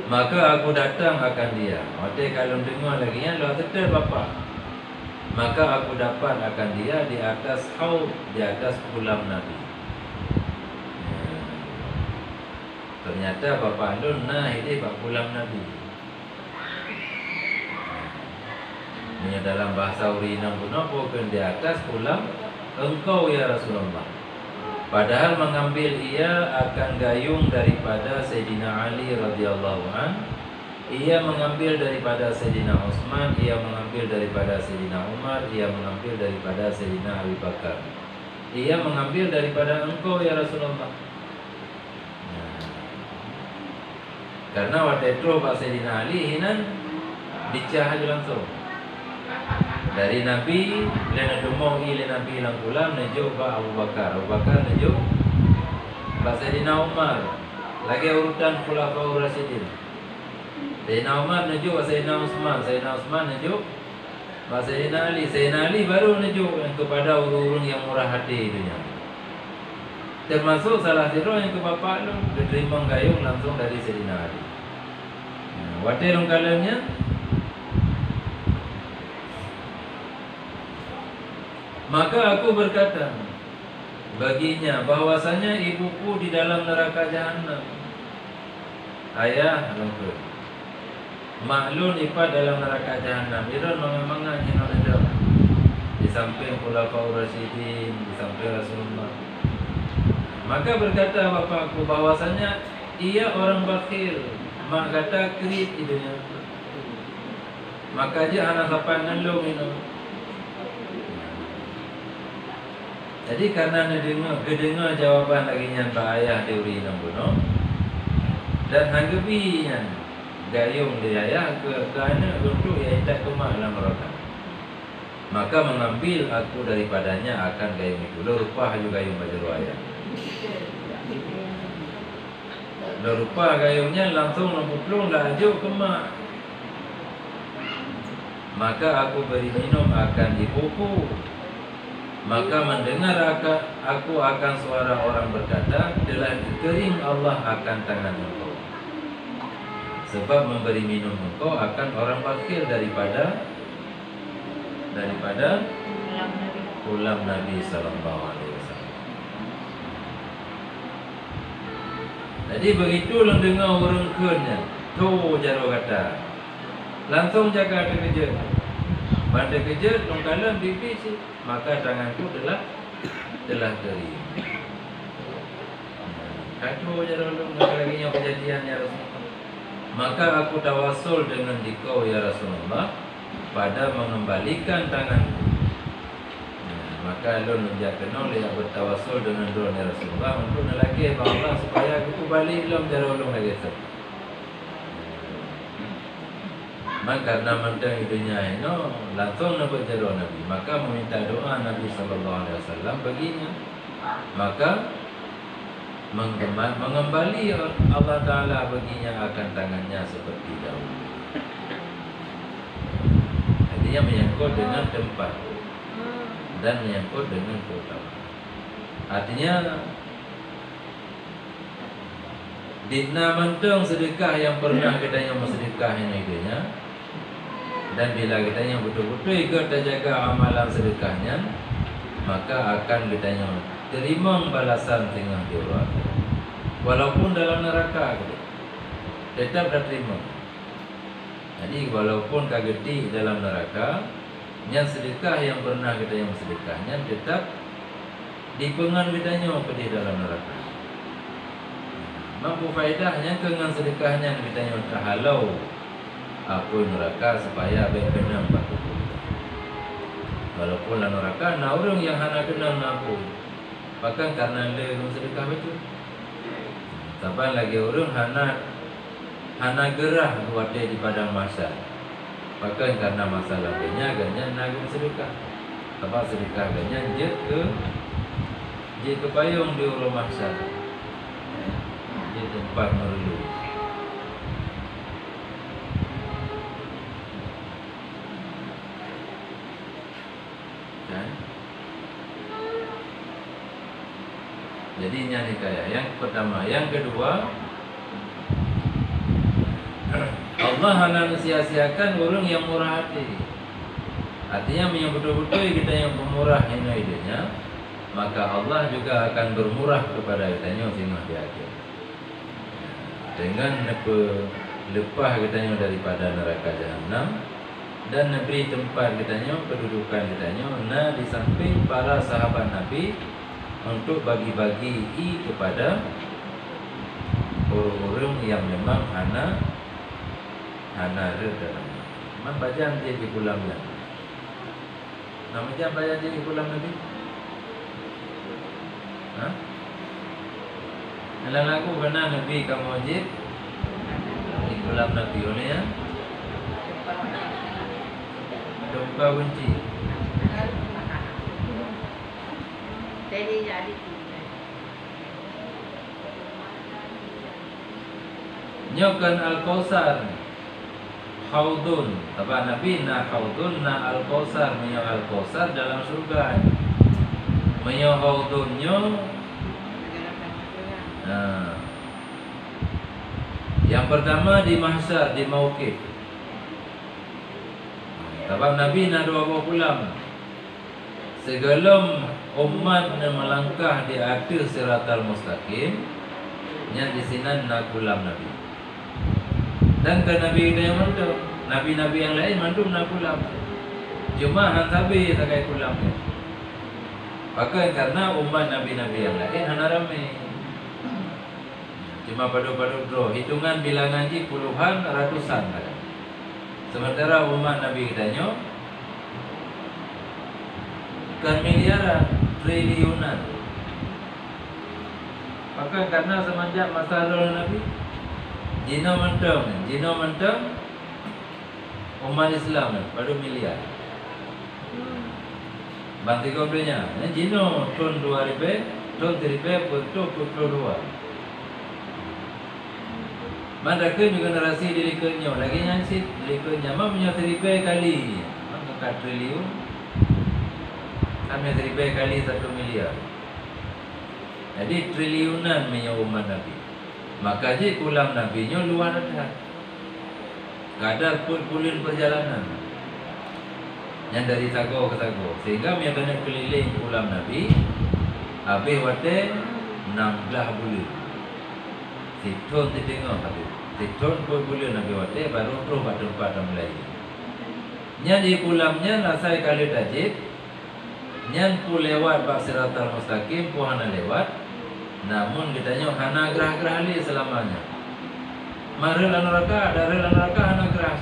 Maka aku datang akan dia. Waktu kalau dengar lagi yang lu tetap bapak. Maka aku dapat akan dia di atas haud, di atas kolam Nabi. Ternyata Bapak Lun nah ini bak kolam Nabi. Ini dalam bahasa Urinam pun bukan di atas kolam engkau ya Rasulullah. Padahal mengambil ia akan gayung daripada Sayyidina Ali radhiyallahu an. Ia mengambil daripada Sayyidina Utsman, ia mengambil daripada Sayyidina Umar, ia mengambil daripada Sayyidina Abu Bakar. Ia mengambil daripada engkau ya Rasulullah. Karena waktu itu Pak Sayyidina Ali hinan dicah langsung. Dari Nabi, lena dumong ile Nabi lang ulam nejo Pak Abu Bakar. Abu Bakar nejo Pak Sayyidina Umar. Lagi urutan Khulafaur Rasyidin. Sayyidina Umar nejo Sayyidina Utsman, Sayyidina Utsman nejo Sayyidina Ali, Sayyidina Ali baru nejo yang kepada urun yang murah hati itunya. Termasuk salah satu yang ke bapak lu diterima gayung langsung dari Sayyidina Ali. Waktu rong kalamnya maka aku berkata baginya bahwasanya ibuku di dalam neraka jahanam. Ayah lungkut maklun ipat dalam neraka jahanam. Iron memangnya yang ada di samping Khulafaur Rasyidin, di samping Rasulullah. Maka berkata bapakku bahwasanya ia orang bakhil. Mak kata krit idunya. Maka dia anak sapan ngelung itu. Jadi karena kedengar jawaban lagi yang Pak Ayah diuri nang dan hanggebinya gayung dia ayah ke anak untuk ia tak kemah dalam mereka. Maka mengambil aku daripadanya akan gayung itu. Rupa juga gayung baju ayah. Rupa gayungnya langsung mempuplung laju ke mak. Maka aku beri minum akan ibuku. Maka mendengar aku akan suara orang berkata, telah dikering Allah akan tangan engkau. Sebab memberi minum engkau akan orang bakhil daripada ulam Nabi sallallahu alaihi wasallam. Jadi begitu lang dengar orang kunnya, tu jaro kata. Langsung jaga terkejut. Pada kejut longkalan bibi sih, maka tanganku telah kering. Kacau jaro lu lagi yang kejadian ya Rasulullah. Maka aku tawasul dengan dikau ya Rasulullah pada mengembalikan tanganku. Maka lu menjak kenal dia bertawasul dengan doa ya Rasulullah untuk lelaki Allah supaya aku balik lu jaro lu lagi. Maka karena mentang hidupnya itu langsung nampak jadwal Nabi, maka meminta doa Nabi SAW baginya. Maka mengembali Allah Ta'ala baginya akan tangannya seperti dahulu. Artinya menyangkut dengan tempat dan menyangkut dengan keutamaan. Artinya dina mentang sedekah yang pernah kita yang sedekah ini idenya, dan bila kita yang betul-betul ikut terjaga amalan sedekahnya, maka akan kita yang terima balasan tengah di orang. Walaupun dalam neraka tetap terima. Jadi walaupun kageti dalam neraka, yang sedekah yang pernah kita yang sedekahnya tetap dipengan bedanya pedih dalam neraka. Mampu faedahnya dengan sedekahnya kita yang terhalau apa neraka supaya benar patut. Walaupun dalam neraka, nah orang yang hana kenal napu, bahkan karena dia sedekah betul. Sampai lagi orang hana gerah buat dia di padang mahsyar. Bahkan karena masalah dia agaknya nagum sedekah. Sebab sedekah agaknya dia ke payung di orang mahsyar. Dia tempat merelu. Kan? Jadi ini kayak yang pertama, yang kedua, Allah hanya sia-siakan orang yang murah hati. Artinya yang betul-betul kita yang pemurah hidupnya, maka Allah juga akan bermurah kepada kita sehingga di akhir. Dengan lepah kita daripada neraka jahanam dan beri tempat kita kedudukan kita di samping para sahabat Nabi untuk bagi-bagi kepada orang-orang yang memang hana dalam. Man baca dia di kulamnya. Nama dia baca dia di kulam Nabi. Hah? Dalam lagu kena Nabi kamu wajib di kulam Nabi oleh ya. Domba kunci. Nyokan Al-Kausar Haudun, apa Nabi na Haudun na Al-Kausar, menyo Al-Kausar dalam surga. Menyo Haudunnya. Nah, yang pertama di mahsyar, di mauqif. Sebab Nabi nak dua pulang. Segala umat yang melangkah di atas siratal mustaqim, yang di sini nak pulang Nabi. Dan ke Nabi kita yang mandu, Nabi-Nabi yang lain mandu nak pulang. Cuma hantabi tak kaya pulang. Maka karena umat Nabi-Nabi yang lain hana ramai. Cuma padu-padu draw, hitungan bilangan ji puluhan, ratusan. Sementara umat Nabi kita kan miliaran, triliunan. Maka karena semenjak masa lalu Nabi, jino mentang umat Islam baru miliar. Banti komplenya, jino tahun 2000, tahun 3000 untuk 22. Mana ke generasi diri kenyo lagi nyansit diri kenyo mah punya 1000 kali, maka triliun. Kami 1000 kali 1 miliar. Jadi triliunan punya umat Nabi. Maka je kulam Nabi nya luar dah. Kadar pulin perjalanan. Yang dari Sago ke Sago. Sehingga punya kena keliling kulam Nabi. Habis wate 16 bulan. Situn tengok habis. Situn bulan Nabi wate baru terus pada tempat mulai. Nya di kulamnya nasai kali tajib. Nyan pu lewat bak siratal mustaqim pu hana lewat. Namun kitanya hana gerah-gerah li selamanya. Mari lan neraka, dari lan neraka hana gerah.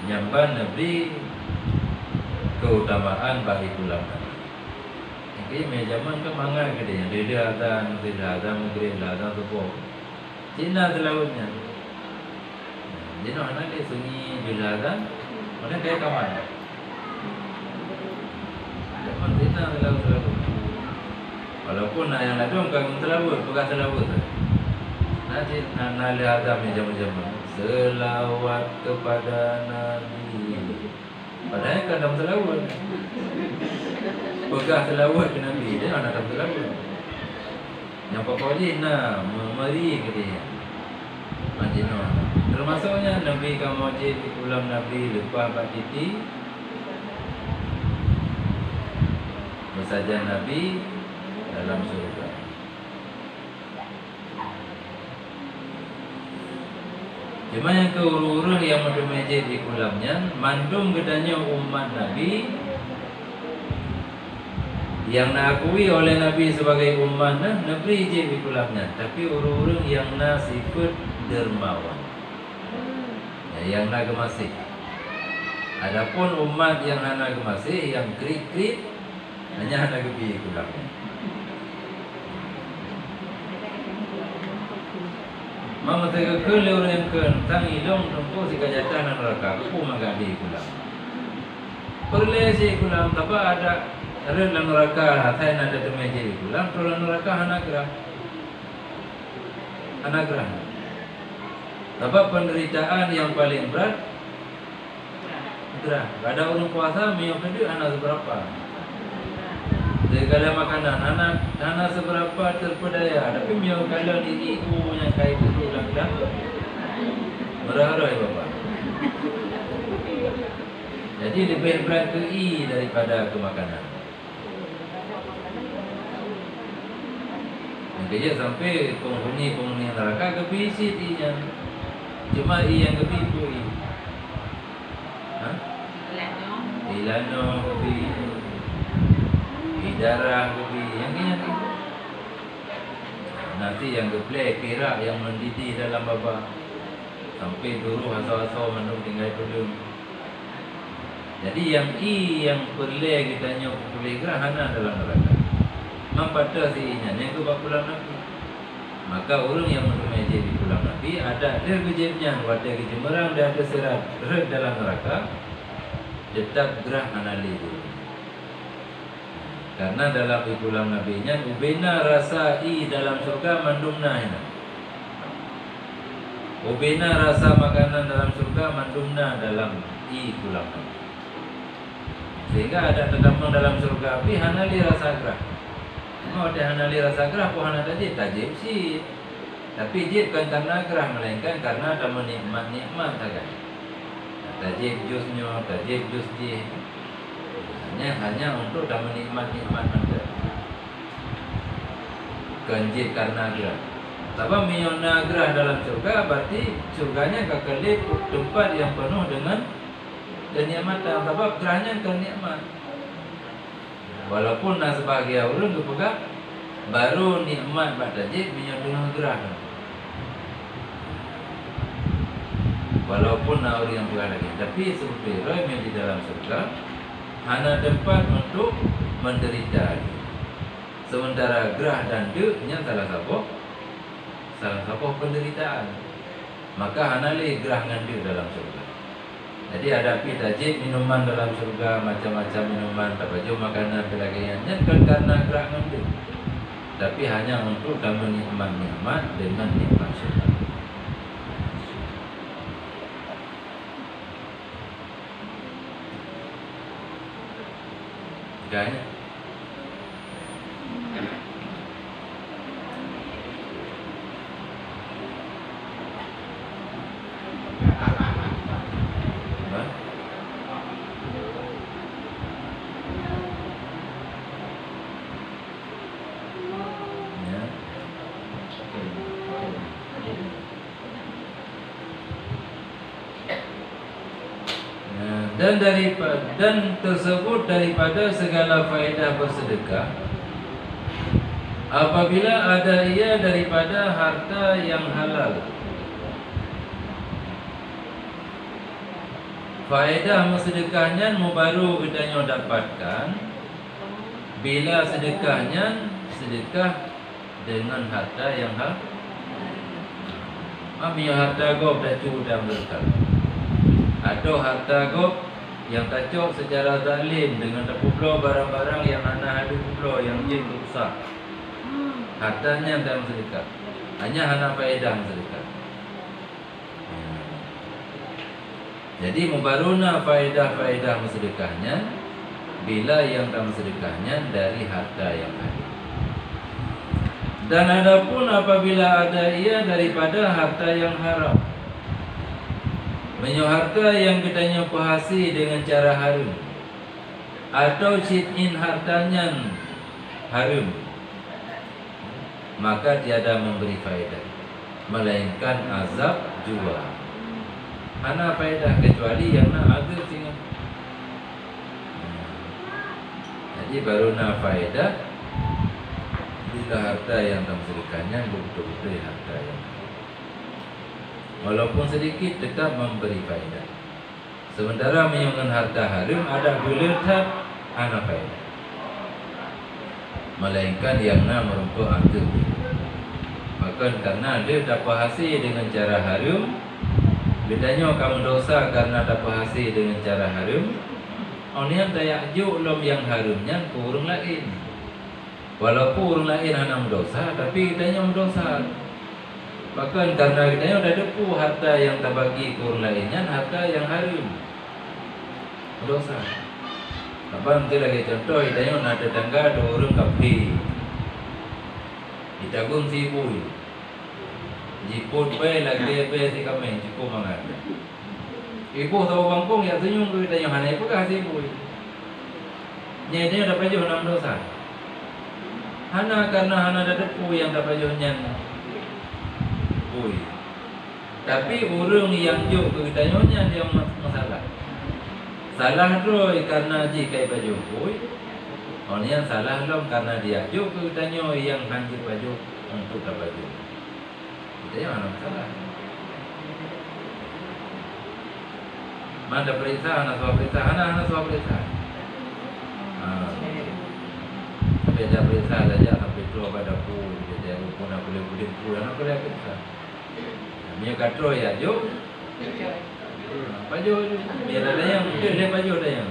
Nyamban Nabi keutamaan bagi kulam Nabi. Ini mejaman ke manga kedenya, dia ada maghrib, ada subuh. Cina lautnya. Jadi anak dia sunyi juladan, mana kayak kawan. Zaman kita selalu. Walaupun yang ada orang terlalu, bukan terlalu. Nanti nak lihat Adam ni jam-jam. Selawat kepada Nabi. Padahal kan dalam selawat. Pegah selawat ke Nabi, dia anak dalam selawat. Yang pokok dia nak memeri ke dia. Macam mana? Termasuknya Nabi kamu wajib di ulam Nabi lepas Pak Titi bersaja Nabi dalam surga. Cuma yang keurus yang mendomejit di ulamnya mandum gedanya umat Nabi yang nakui oleh Nabi sebagai umat Nabi je di ulamnya, tapi urus yang nasifat dermawan. Yang nak gemasih. Adapun umat yang nak gemasih, yang krik-krik hanya nak pergi pulang. Mama tega kele orang yang tang ilong tempo si kajatan neraka, aku magadi pulang. Perle si pulang, tapi ada neraka, saya nak ada meja pulang, perlu neraka anak gerah. Sebab penderitaan yang paling berat gerah. Ada orang puasa minyak kedua anak seberapa. Segala makanan anak seberapa terpedaya. Tapi minyak kalau diri yang kayak dulu lang-lang merah-merah ya Bapak. Jadi lebih berat ke I daripada ke makanan. Makanya sampai penghuni neraka kebisit I-nya. Cuma I yang kebi itu I. Ilano kebi, darah kebi, yang ini nanti. Nanti yang keplek kira yang mendidih dalam baba sampai dulu asal-asal menung tinggal dulu. Jadi yang I yang perle kita nyok boleh gerahana dalam neraka. Mampada si I-nya, yang ke bakulan Nabi. Maka orang yang menumeje di pulang Nabi ada kejepnya, ada kejemerang, ada serat dalam neraka, tetap gerah anali itu. Karena dalam pulang Nabi-nya ubena rasa I dalam surga mandumna ini. Ubena rasa makanan dalam surga mandumna dalam I pulang Nabi. Sehingga ada tetamu dalam surga api hanali rasa gerah. Mau ada hanali rasa gerah, pun hana tajib sih. Tapi jib bukan karena gerah, melainkan karena ada menikmat saja. Tajib jusnya, tajib jus jib. Hanya untuk dah menikmat anda. Kanjib karena gerah. Sebab miona gerah dalam surga berarti surganya kekelip tempat yang penuh dengan kenikmatan. Sebab gerahnya kenikmat. Walaupun nak sebahagia orang tu pegang baru nikmat batajib minyak dengan gerah. Walaupun nak orang yang pegang lagi, tapi seperti roh yang di dalam surga hanya tempat untuk menderita. Sementara gerah dan deknya salah satu penderitaan. Maka hanya le gerah dengan dek dalam surga. Jadi hadapi tajib minuman dalam surga, macam-macam minuman, tak baju makanan, sebagainya bukan karena gerak ngambil, tapi hanya untuk kamu nikmat dengan nikmat surga. Gaya. Dan tersebut daripada segala faedah bersedekah apabila ada ia daripada harta yang halal. Faedah bersedekahnya baru kita dapatkan bila sedekahnya sedekah dengan harta yang halal. Mami harta gop dah cudam berkal. Atau harta gop yang tacok secara zalim dengan terpuplo barang-barang yang anak adu puplo yang jin rusak. Hartanya dalam sedekah. Hanya hana faedah sedekah. Jadi mubaruna faedah-faedah sedekahnya bila yang dalam sedekahnya dari harta yang ada. Dan adapun apabila ada ia daripada harta yang haram, menyo harta yang kitanya puhasi dengan cara harum, atau sit-in hartanya harum, maka tiada memberi faedah, melainkan azab jua. Hana faedah kecuali yang nak azab singa. Jadi baru nak faedah bila harta yang dalam sedekahnya betul-betul harta yang walaupun sedikit tetap memberi faedah. Sementara menyongkan harta haram ada buletat ana faedah, melainkan yang nak merumpuk agak. Bahkan karena dia dapat hasil dengan cara haram, bedanya kamu dosa karena dapat hasil dengan cara haram. Orang dayak juk lom yang harumnya kurang lain. Walaupun orang lain hanya mendosa, tapi kitanya mendosa. Bahkan karena kitanya sudah depu harta yang tak bagi ke orang lainnya, harta yang harum mendosa. Apa nanti lagi contoh, kitanya nak tetangga dua orang kapi, ditagung si ibu, jiput bay lagi bay si kami cukup mangat. Ibu tahu bangkong ya senyum tu kitanya hanya ibu kasih ibu. Nyanya dapat jauh enam dosa. Hana karena hana ada depu yang dapat jonyan. Tapi orang yang jauh ke kita nyonya dia masalah. Salah roy karena jika baju pui. Orang yang salah lom karena dia jauh ke kita nyoy yang hanjir baju untuk dapat baju. Kita yang mana masalah. Mana perintah, hana suap perintah, hana suap perintah. Sampai ada perintah saja sampai keluar pada pun dia pun nak boleh pun nak boleh perintah. Dia katro ya jo. Baju dia ada yang dia baju ada yang.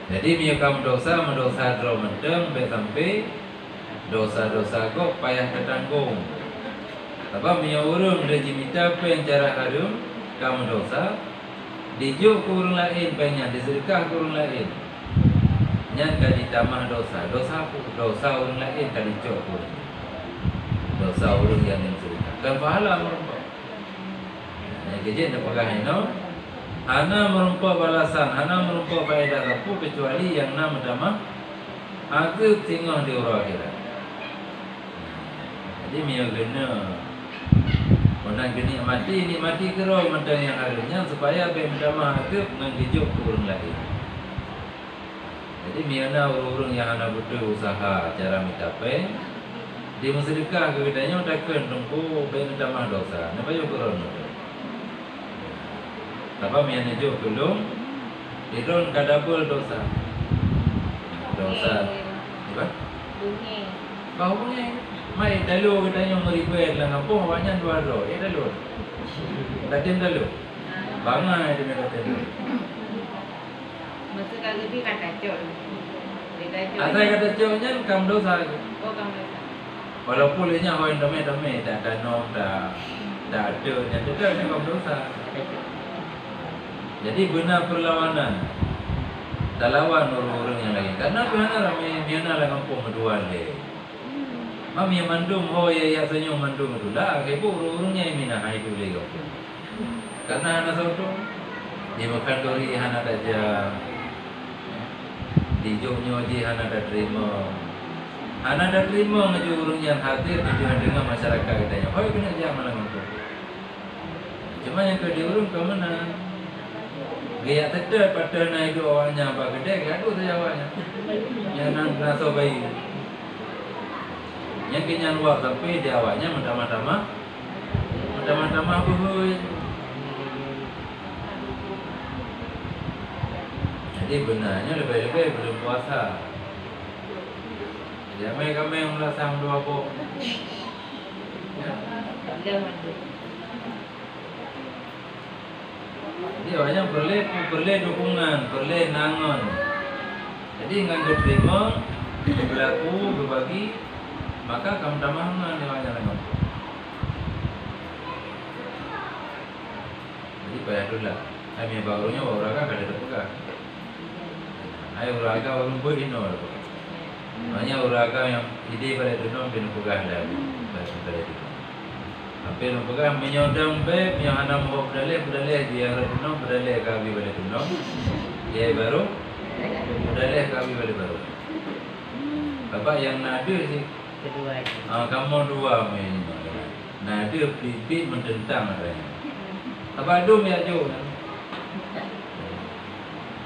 Jadi miakam dosa mendosa dro mendeng sampai dosa-dosa kok payah tertanggung. Apa miak urung dia minta pen cara harum kamu dosa dijuk kurung lain pengen disedekah kurung lain. Nyan ka ditamah dosa. Dosa apa? Dosa orang lain ka dijuk kurung. Dosa orang yang sedekah. Kan pahala merumpah. Yang kejadian nak pakai hino. Hana merumpah balasan, hana merumpah faedah apa kecuali yang nama damah agak tinggal di orang akhirat. Jadi miak gena menang nikmati keroi mentang yang harusnya supaya be mendamah agak mengijuk kurang lain. Jadi miana urung-urung yang hana butuh usaha cara mencapai di sedekah ke kitanya takkan tunggu be mendamah dosa. Napa yo kurang. Apa mian jo belum idon kadabul dosa. Dosa. Apa? Bunyi. Kau bunyi. Mai dalu katanya meribet lah ngapo banyak dua ro. Dalu. Datin dalu. Bangai dia datin. Maksud kali lebih kata cok. Asal kata coknya kam dosa. Oh kam dosa. Walaupun nya hoin dame tak ada nom tak ada nya tetap kam dosa. Jadi benar perlawanan. Tak lawan orang-orang yang lain. Karena biana ramai biana lah kampung menduan le. Mami yang mandum ho ya senyum mandum tu lah. Kepo orang-orangnya yang mina hai tu le kau. Karena hana sauto dia makan dori hana daja. Di jomnyo ji hana dah terima. Hana dah terima ngaju orang yang hadir di tengah masyarakat katanya. Hoi kena jam malam tu. Cuma yang ke dia urung ke mana? Gaya tetap pada naik dua awalnya apa gede gaduh saja awalnya. Yang nasa bayi. Yang kenyan luar tapi di awalnya mentama-tama buhui. Jadi benarnya lebih-lebih belum puasa. Jamai kami yang melasang dua pok. Ya. Dia mandu. Jadi banyak perlu dukungan, perlu nangon. Jadi dengan terima, berlaku, berbagi, maka kamu tamahkan yang banyak nangon. Jadi payah dulu lah. Kami barunya olahraga kada terpegang. Ayo olahraga baru boleh nol. Makanya olahraga yang ide pada dunia bina pegang dah. Pada itu. Tapi nak pegang menyodang beb yang anak mau berdalih dia dunia berdalih kami pada dunia. Dia baru berdalih kami pada baru. Apa yang nada sih? Kedua itu. Kamu dua main. Nada bibit mententang ada. Apa dum ya jo?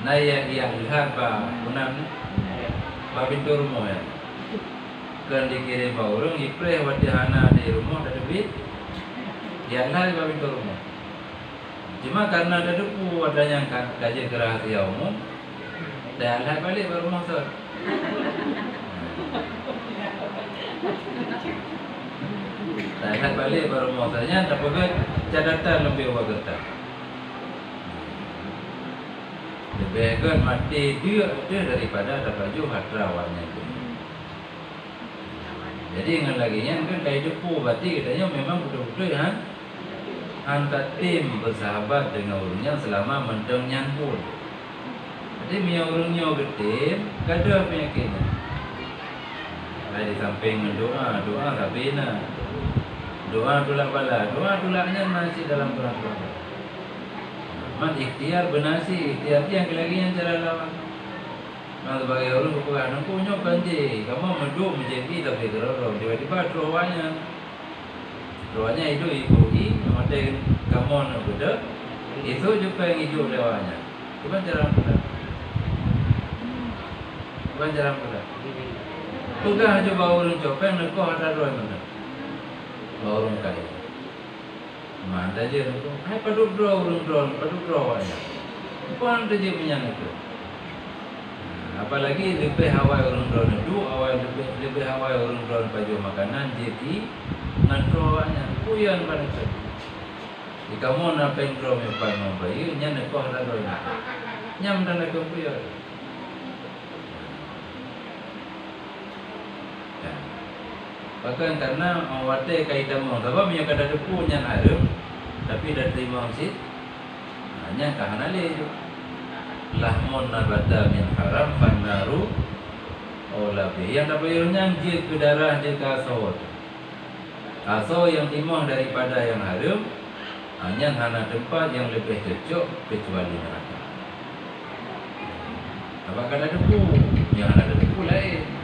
Naya lihat ba punam ba pintu rumah ya. Kan dikirim ba orang ipre wadihana di rumah ada bit. Ya lah ba pintu rumah. Cuma karena ada depu ada yang kaji rahasia umum. Dah lah balik baru rumah sor. Dah lah balik baru rumah sornya tak boleh catatan lebih wagerta. Lebih kan mati dia daripada ada baju hadrawannya itu. Jadi ingat lagi nya kan kayak depu berarti katanya memang betul-betul hantar tim bersahabat dengan orangnya selama menteng nyangkut. Jadi punya orangnya tim kada penyakitnya. Di samping doa sabina. Doa tulak bala, doa tulaknya masih dalam peraturan. Man ikhtiar benasi, ikhtiar yang lagi yang cara lawan. Man sebagai orang berpegang, aku punya banji, kamu menduk menjadi tapi gerorong, tiba-tiba rohnya itu ibu mata kamu nak beda, itu juga yang hidup lewatnya. Bukan cara muda. Bukan cara muda. Tugas aja bawa orang copeng, nak kau ada roh mana? Bawa orang kaya. Mana je tu? Hai paduk draw aja. Bukan tu je punya itu. Apalagi lebih hawai orang draw itu, lebih hawai orang draw baju makanan jadi ngantroannya. Puyan pada tu. Jika kamu nak pengdraw mepan membayu, nya nak kau ada draw. Nyam dan nak puyan. Bahkan karena awate kaitan mau, sebab punya kada depu nya ada, tapi dah terima masjid, hanya kahana le itu. Lahmun nabata min haram fanaru olabi. Yang dapat jil ke darah jil ke aso yang timah daripada yang haram, hanya hana tempat yang lebih cocok kecuali neraka. Apa kada depu, yang ada depu lain.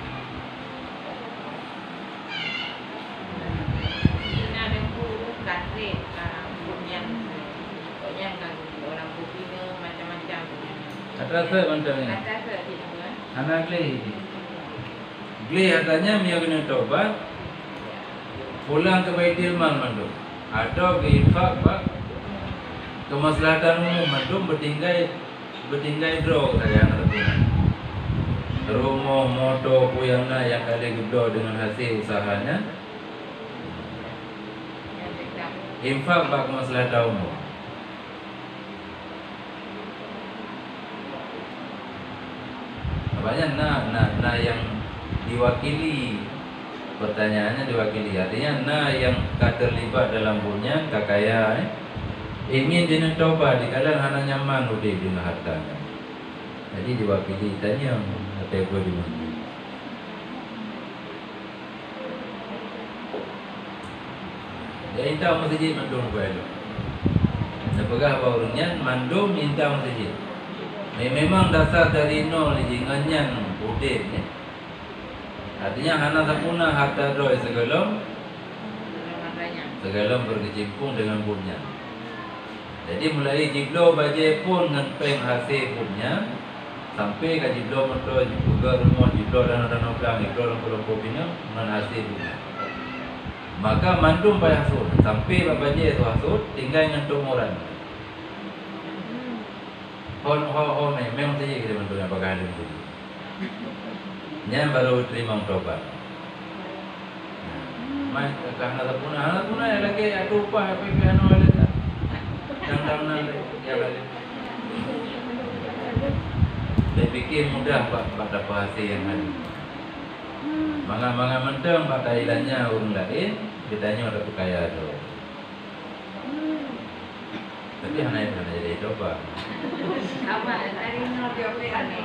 Atrasa macam ni. Anak Gli katanya dia kena taubat. Pulang ke Baitul Mal mandum. Atau ke infak pak. Kemaslahatan umum mandum bertinggai draw saya anak punya. Rumah motor puyangna yang kali gede dengan hasil usahanya. Infak pak kemaslahatan umum. Banyak nah yang diwakili, pertanyaannya diwakili, artinya yang terlibat dalam bunyian kakaya ingin jenis taubat di kalangan hana nyaman udah dengan hartanya, jadi diwakili tanya kata gue di mana. Dia minta masjid mandum gue lo, sepegah baurnya mandum minta masjid. Memang dasar dari nol ni nganyan udip ni. Artinya hana sapuna harta roy segelom berkecimpung dengan punya. Jadi mulai jiblo baje pun ngepeng hasil punya sampai ke jiblo motor juga rumah jiblo dan pelang jiblo dan punya dengan hasil punya. Maka mandum bayar hasut sampai baje tu hasut tinggal ngantung orang. Ho memang saja kita bentuknya pakai dulu. Nya baru terima tobat. Mai anak puna ya lagi aduh apa pikiran oleh dah. Dang nanti ya lagi. Saya pikir mudah Pak pada bahasa yang ada. Manga mentang pada ilahnya orang lain, bedanya ada kaya tu. Tapi anak itu jadi coba. Apa hari ini lebih aneh.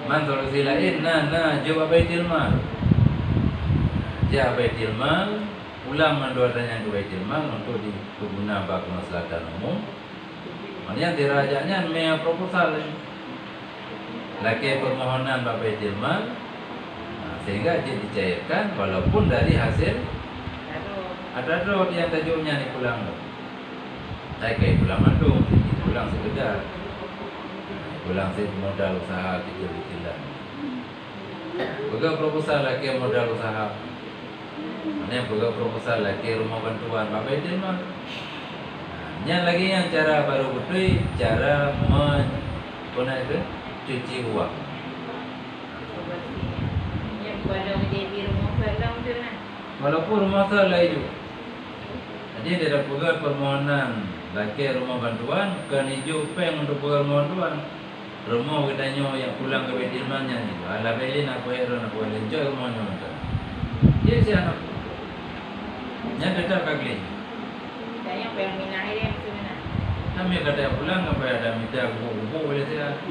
Man solusi lain, jawab baitil mal. Jawab baitil mal, ulang mendoanya ke baitil mal untuk digunakan bagi maslahatan umum. Maknanya dirajanya mea proposal. Laki permohonan bagi baitil mal, sehingga dia dicairkan walaupun dari hasil ada roh yang tajuknya ni pulang. Saya kayak pulang mandung, pulang sekedar. Pulang saya modal usaha kecil-kecilan. Buka proposal lagi modal usaha. Mana buka proposal lagi rumah bantuan apa itu mah? Yang lagi yang cara baru betul cara cuci uang. Yang pada menjadi rumah film tu nah. Walaupun rumah salah itu. Jadi dia dah buka permohonan lagi rumah bantuan kan hijau peng untuk buka bantuan. Rumah katanya yang pulang ke Baitilmannya ni. Ala Bailin aku heran aku enjoy rumahnya macam. Dia si anak. Nya tetap kagli. Tanya apa yang minat dia tu mana? Kami kata pulang apa ada minta buku boleh saya.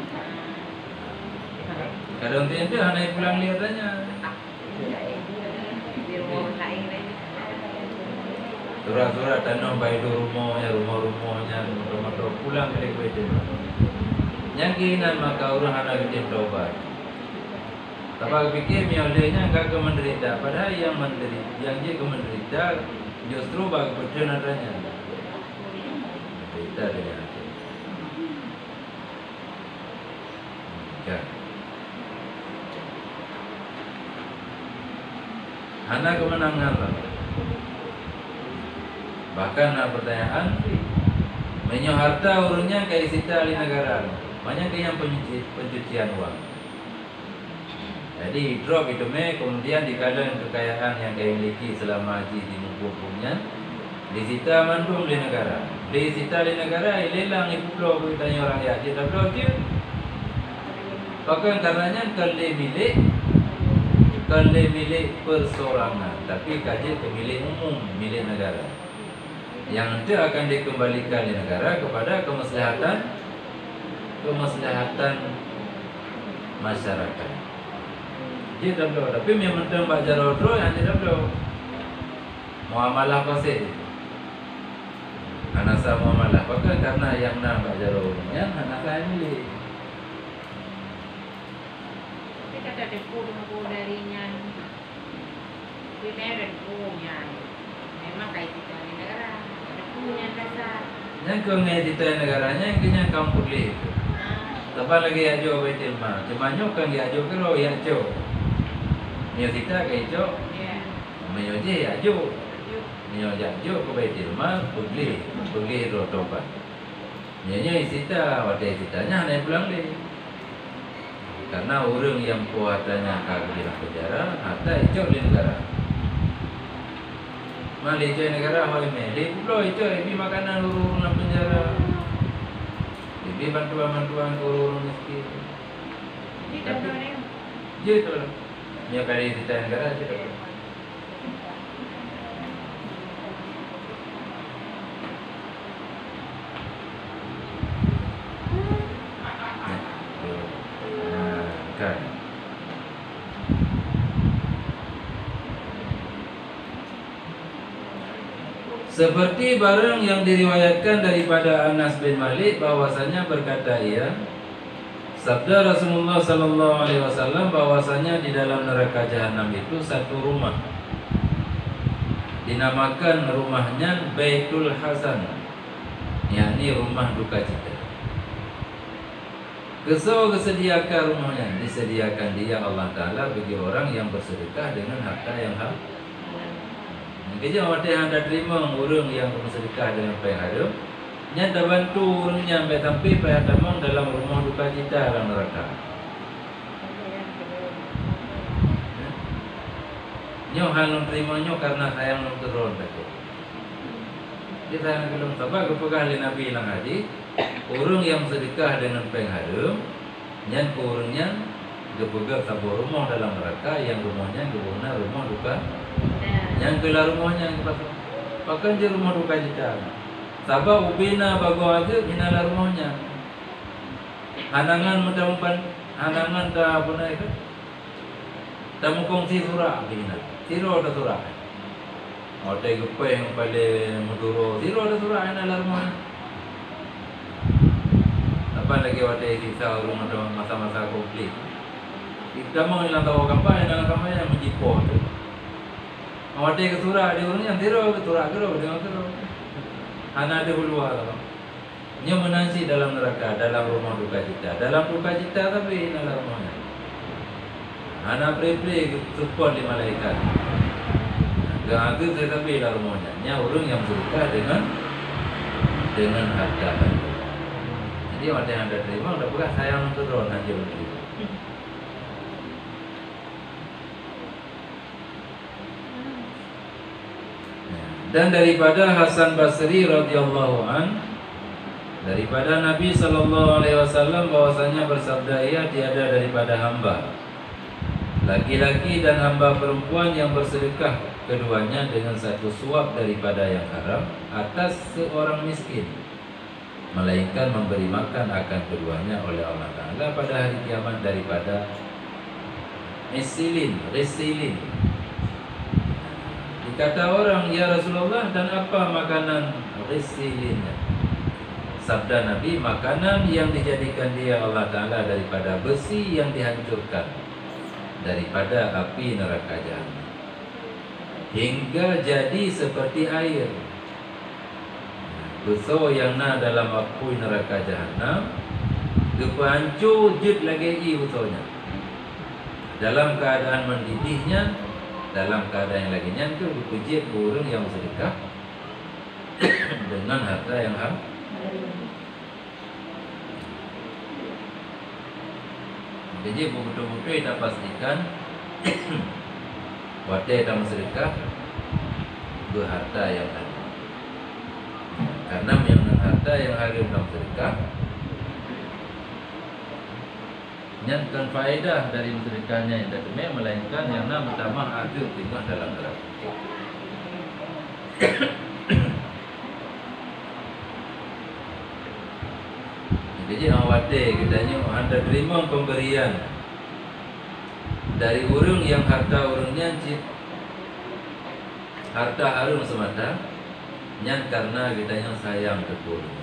Kadang tu anak pulang lihat tanya. Di rumah lain lagi. Surah-surah tanam baik rumahnya rumah pulang ke Baitilman. Yang keinginan maka orang hendak bikin taubat. Tapi fikir miolehnya enggak ke menderita, padahal yang menderita, yang dia ke menderita justru bagi betul adanya. Menderita dengan hati. Ya. Hana kemenangan lah. Bahkan pertanyaan, menyo harta urunnya kayak sita ahli negara. Banyak yang pencucian uang. Jadi drop itu kemudian dikadang kekayaan yang dia miliki selama haji di mumpungnya disita mandum di negara. Disita di negara, lelang di pulau bertanya orang haji tak pulau dia. Bahkan karenanya kalau milik persorangan, tapi kaji pemilik umum, milik negara. Yang nanti akan dikembalikan di negara kepada kemaslahatan masyarakat. Dia tak boleh. Tapi memang tentang baca rodro yang tidak boleh. Muamalah pasir. Anasa muamalah. Bahkan karena yang nak baca rodronya anasa milik. Tapi kata ada pun darinya. Dia ada punya. Memang kayak kita di negara. Ada punya dasar. Yang kau ngedita negaranya yang kena kamu boleh. Tapi lagi ajo Baitilmal. Cuma kan dia ajo kalau yang ajo. Nyo kita ke ajo. Menyo je ajo. Nyo ajo ke Baitilmal boleh rotobat. Nyo isita wadai sitanya hanya pulang le. Karena orang yang kuatannya kagak di penjara, hatta ajo di negara. Mali ajo negara hoi meli, pulau ajo ibi makanan urung dalam penjara. Ibi bantuan urung miskin. Tapi je tu lah. Nyo kali di negara je. Kan. Seperti barang yang diriwayatkan daripada Anas bin Malik bahwasanya berkata ia, sabda Rasulullah sallallahu alaihi wasallam bahwasanya di dalam neraka jahanam itu satu rumah. Dinamakan rumahnya Baitul Hasan, yakni rumah duka cita. Kesediakan rumahnya, disediakan dia Allah Ta'ala bagi orang yang bersedekah dengan harta yang halal. Kerja awak anda terima orang yang bersedekah dengan apa yang ada. Nya dah bantu orangnya sampai sampai pada damang dalam rumah duka cita dalam neraka. Nyo halon terima nyo karena sayang nong turun betul. Dia sayang belum sebab kepegah oleh Nabi lang hadis, orang yang sedekah dengan pengharum, nyan orangnya kepegah sabar rumah dalam neraka yang rumahnya guna rumah duka. Yang keluar rumahnya yang pasal. Pakai je rumah duka cita. Sabab ubina bago aja minala rumahnya. Hanangan mendamukan hanangan dah apa nak itu? Tamu kongsi surah bina. Siro ada surah. Otai gupe yang pada muduro. Siro ada surah yang dalam rumah. Apa lagi otai sisa rumah dalam masa-masa konflik. Kita mau hilang tahu kampanye dalam kampanye yang menjipo tu. Otai ke surah di orangnya siro ke surah ke dengan siro. Hana ada keluar lah. Nya menansi dalam neraka, dalam rumah duka cita. Dalam duka cita tapi dalam rumahnya. Hana pre-pre support di malaikat. Gak saya tapi dalam rumahnya. Nya orang yang suka dengan harta. Jadi ada yang ada terima, udah bukan sayang turun aja begitu. Dan daripada Hasan Basri radhiyallahu an, daripada Nabi sallallahu alaihi wasallam bahwasanya bersabda, ia tiada daripada hamba laki-laki dan hamba perempuan yang bersedekah keduanya dengan satu suap daripada yang haram atas seorang miskin, melainkan memberi makan akan keduanya oleh Allah Ta'ala pada hari kiamat daripada resilin. Kata orang, ya Rasulullah, dan apa makanan resilinnya? Sabda Nabi, makanan yang dijadikan dia Allah Ta'ala daripada besi yang dihancurkan daripada api neraka jahanam hingga jadi seperti air. Beso yang na dalam api neraka jahanam kepancur jut lagi usonya dalam keadaan mendidihnya, dalam keadaan yang lagi nyantuk dipuji orang yang bersedekah dengan harta yang haram. Jadi betul-betul kita pastikan wate kita bersedekah berharta yang haram. Karena yang harta yang haram dalam sedekah nyankan faedah dari sedekahnya yang tidak melainkan yang nama pertama ada tinggal dalam neraka. Jadi awate katanya anda terima pemberian dari orang yang harta orangnya harta harum semata nyan karena katanya sayang kepada.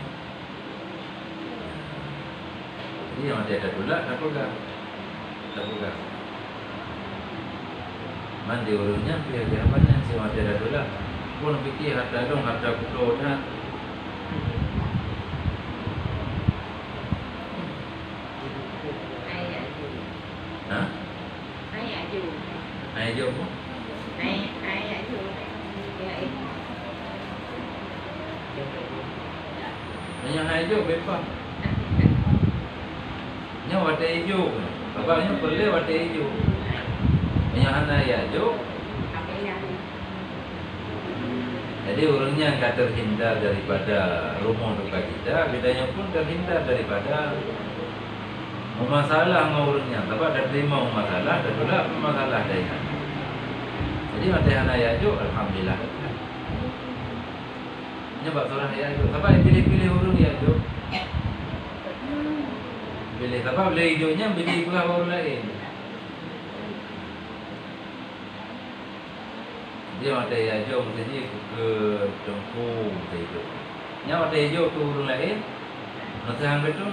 Ini yang ada pula, tak pegang. Mandi urutnya, biar apanya si mati ada pula. Pun fikir harta dong, harta kudo dah. Hah? Ayah jom pun? Ayah jom. Yang ayah jom bebas. Nya wate hijau. Bapaknya boleh wate hijau. Yang anak ya hijau. Jadi orangnya enggak terhindar daripada rumah duka kita, bedanya pun terhindar daripada masalah dengan orangnya. Sebab dah terima masalah, dah pula masalah dengan. Jadi wate anak ya hijau, alhamdulillah. Nya bab surah ya hijau. Sebab pilih-pilih orang ya hijau. Bila sebab boleh hidupnya beli belah orang lain. Dia ada hijau mesti ke tempur itu. Nya ada hijau ke orang lain. Masa hang betul.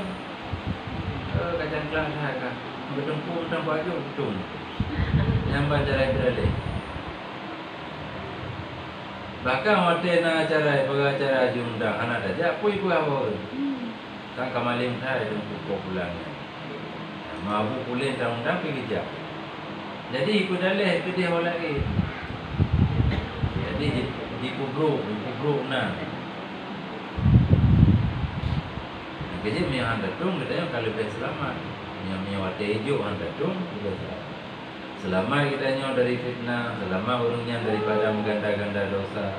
Kacang kelas harga. Bertempur tanpa hijau betul. Yang baca beralih. Bahkan ada nak acara pengacara diundang anak saja apa ibu awak. Kan kamalim thai dengan pukul pulangnya. Mabu pulih undang-undang pergi jap. Jadi ikut dalih itu dia orang lain. Jadi Jadi di kubruk nah. Jadi mia handa tung kita yang kalau selamat. Mia wate hijau handa tung kita selamat. Selama kita nyawa dari fitnah, selama urungnya daripada mengganda-ganda dosa.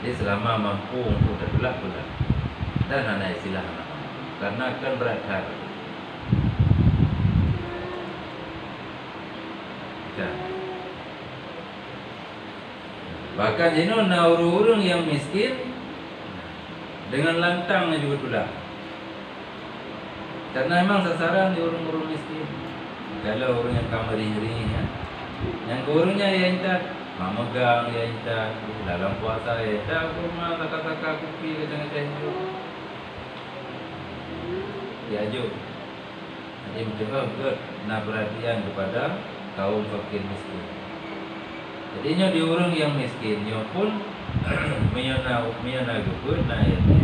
Jadi selama mampu untuk tertolak pula. Dan anak istilah anak. Karena akan berat hati. Bahkan jino na urung-urung yang miskin dengan lantang juga pula. Karena memang sasaran di urung-urung miskin. Kalau orang yang kamari-ring ya. Yang urungnya ya intat mamegang ya intat dalam puasa ya intat rumah taka-taka kopi kacang-kacang itu. Diaju. Jadi mencoba nak perhatian kepada kaum fakir miskin. Jadinya di orang yang miskin, nyo pun miana gupun, nah ini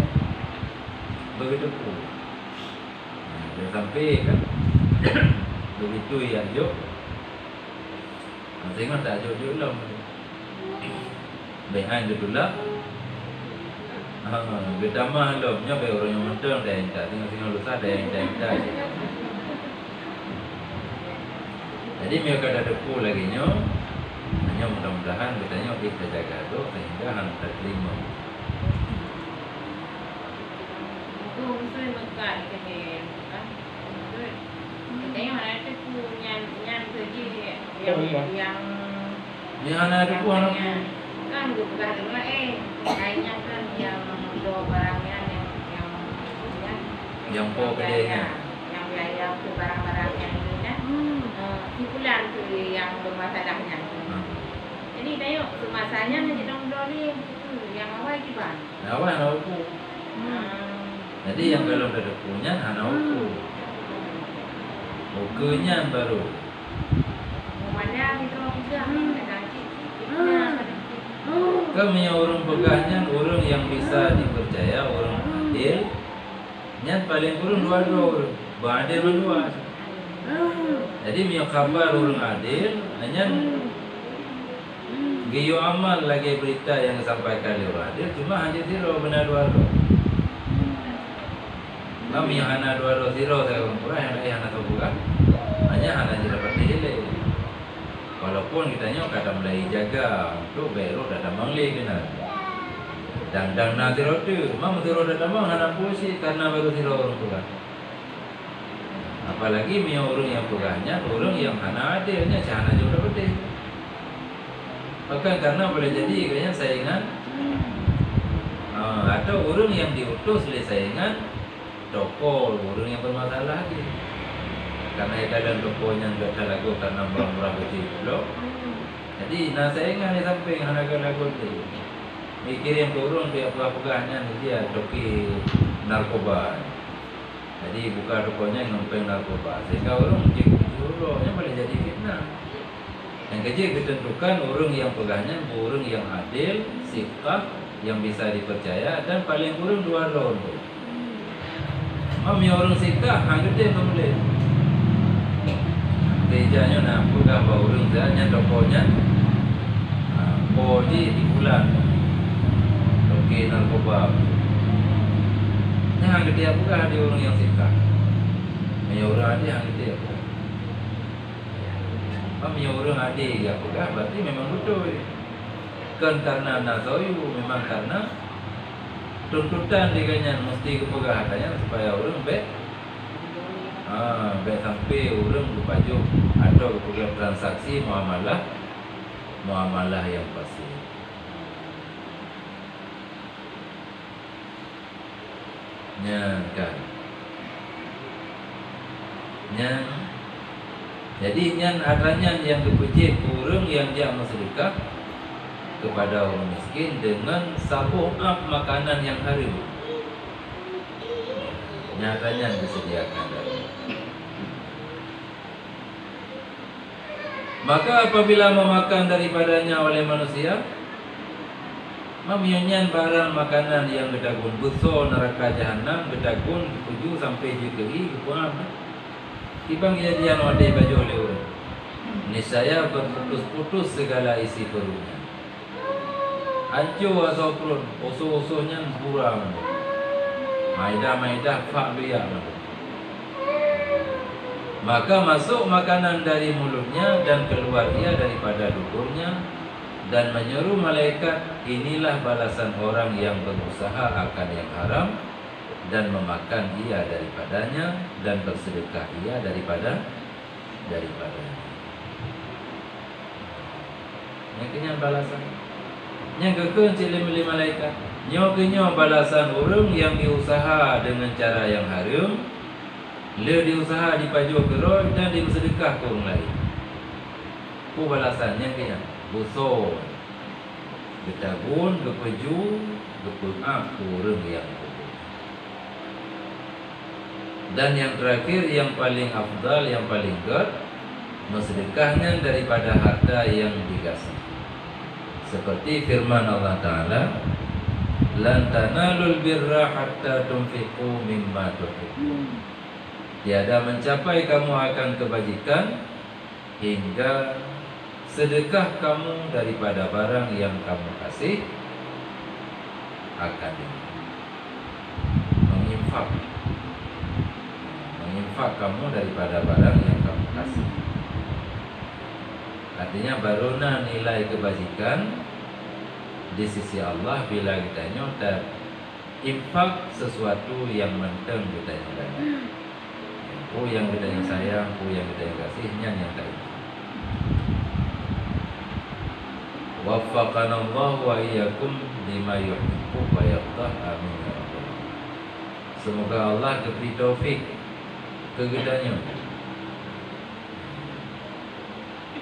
begitu pun. Dan sampai kan begitu ya jo. Tengok tak jo lah. Behind itu lah. Gedamah lo, nya be orang yang mentang dah entah, tengok lusa dah entah. Jadi mereka ada depu lagi nyo. Hanya mudah-mudahan kita jaga tu sehingga hantar terima. Itu mesti makan kan. Kita yang ada tu punya kerja yang ada depu anak kan bukan cuma kayaknya kan yang dua barangnya yang po kedainya. Yang biaya ke barang-barangnya ini kan. Kumpulan tu yang bermasalahnya. Jadi tengok semasanya nanti dong-dong yang awal gimana? Awal aku. Jadi yang kalau ada punya aku. Bukunya baru. Mana itu juga nanti. Kami orang pegahnya orang yang bisa dipercaya, orang adil. Yang paling kurang dua orang. Badil dua. Jadi mia kabar orang adil hanya giyo amal lagi berita yang disampaikan oleh orang adil cuma hanya zero benar dua roh. Kami yang hana dua roh zero saya kurang yang lain hana terbuka hanya hana tidak dapat dihilai. Walaupun kita nyo kata mulai jaga untuk baru datang mangli kena. Dan na zero tu, mam zero datang mang hana pusi karena baru zero orang tua. Apalagi orang yang pegahnya, orang yang hana adilnya, cahana juga dapat. Bahkan karena boleh jadi kayaknya saingan atau orang yang diutus oleh saingan toko orang yang bermasalah lagi. Karena kadang tokonya enggak lagu karena murah-murah kecil dulu. Jadi nah saingan di samping hanaga lagu tu. Mikirin turun dia pegahnya dia toki narkoba. Jadi buka tokonya ngempeng narkoba sehingga orang mungkin jurunya boleh jadi fitnah. Yang kecil ditentukan orang yang pegahnya orang yang adil, sikap yang bisa dipercaya dan paling kurang dua orang. Mami orang sikap hangge boleh. Kerjanya nak pegah bawa orang saya tokonya. Podi di bulan. Toki narkoba. Yang dia bukan ada orang yang sikap. Yang orang ada yang dia bukan. Yang orang ada yang bukan berarti memang betul. Kan karena nazayu memang karena tuntutan dia mesti kepegahannya supaya orang baik. Baik sampai orang berpajuk atau kepegahan transaksi muamalah yang pasti. Kan. Jadi adanya yang dipuji kurang yang dia bersedekah kepada orang miskin dengan sabuh makanan yang harum. Nyatanya disediakan. Maka apabila memakan daripadanya oleh manusia, memionyan barang makanan yang gedagun buso neraka jahanam gedagun ketujuh sampai jikeri kepuang. Tibang kejadian wadai baju oleh orang. niscaya berputus-putus segala isi perutnya. Hancur atau perut, usuh-usuhnya kurang. Maidah-maidah fa'liyah. Maka masuk makanan dari mulutnya dan keluar ia daripada duburnya, dan menyeru malaikat, inilah balasan orang yang berusaha akan yang haram dan memakan ia daripadanya dan bersedekah ia daripadanya. Yang kenyang balasan. Yang kekeh cili malaikat. Nyo balasan orang yang diusaha dengan cara yang haram, le diusaha dipaju gerol dan disedekah ke orang lain. Ku balasan yang kenyang. Busur, getabun, gepeju, gepeak orang yang kubur. Dan yang terakhir, yang paling afdal, yang paling gad, mensedekahnya daripada harta yang digasah. Seperti firman Allah Ta'ala, lan tanalul birra hatta tunfiqu mimma tuhibbun. Tiada mencapai kamu akan kebajikan hingga sedekah kamu daripada barang yang kamu kasih akan menginfak kamu daripada barang yang kamu kasih. Artinya baruna nilai kebajikan di sisi Allah bila kita nyata infak sesuatu yang menteng kita nyata. Yang kita yang sayang, yang kita yang kasihnya yang tak. Waffaqana Allah wa iyyakum lima yuhibbu wa yardah. Amin ya rabbal alamin. Semoga Allah diberi taufik kegedanya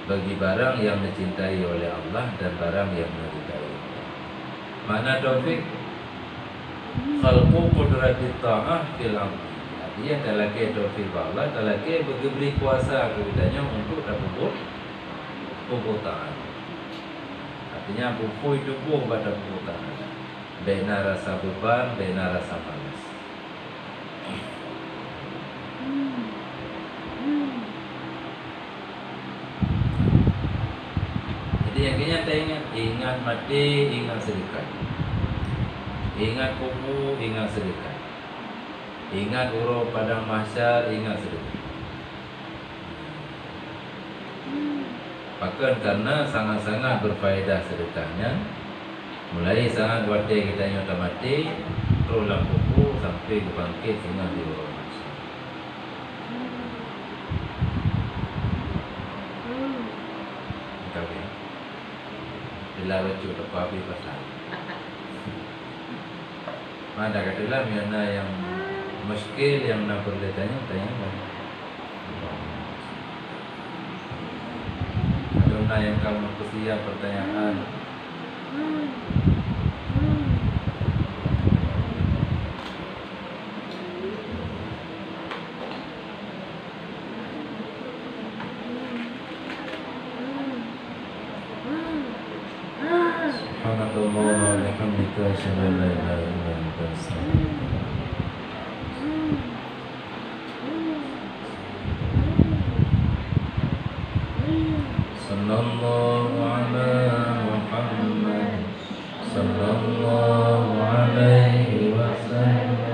bagi barang yang dicintai oleh Allah dan barang yang diridai. Mana taufik? Khalqu qudratit ta'ah fil amri. Artinya talaki taufik Allah, talaki beri kuasa kegedanya untuk dapat taat. Artinya buku tubuh pada putaran. Bena rasa beban, bena rasa malas. Jadi yang kayaknya ingat mati, ingat sedekah. Ingat kubu, ingat sedekah. Ingat urut padang mahsyar, ingat sedekah. Bahkan karena sangat-sangat berfaedah sedekahnya, mulai sangat wadah kita nyata mati, terus lampuku sampai ke bangkit sehingga di urut mahsyar. Kami bila lucu terpapi pasal. Mana katalah mana yang muskil yang nak bertanya tanya. Adona yang kamu bersedia pertanyaan. Subhanallah wa bihamdika asyhadu an la ilaha illa anta astaghfiruka. Sallallahu ala Muhammad sallallahu alaihi wasallam.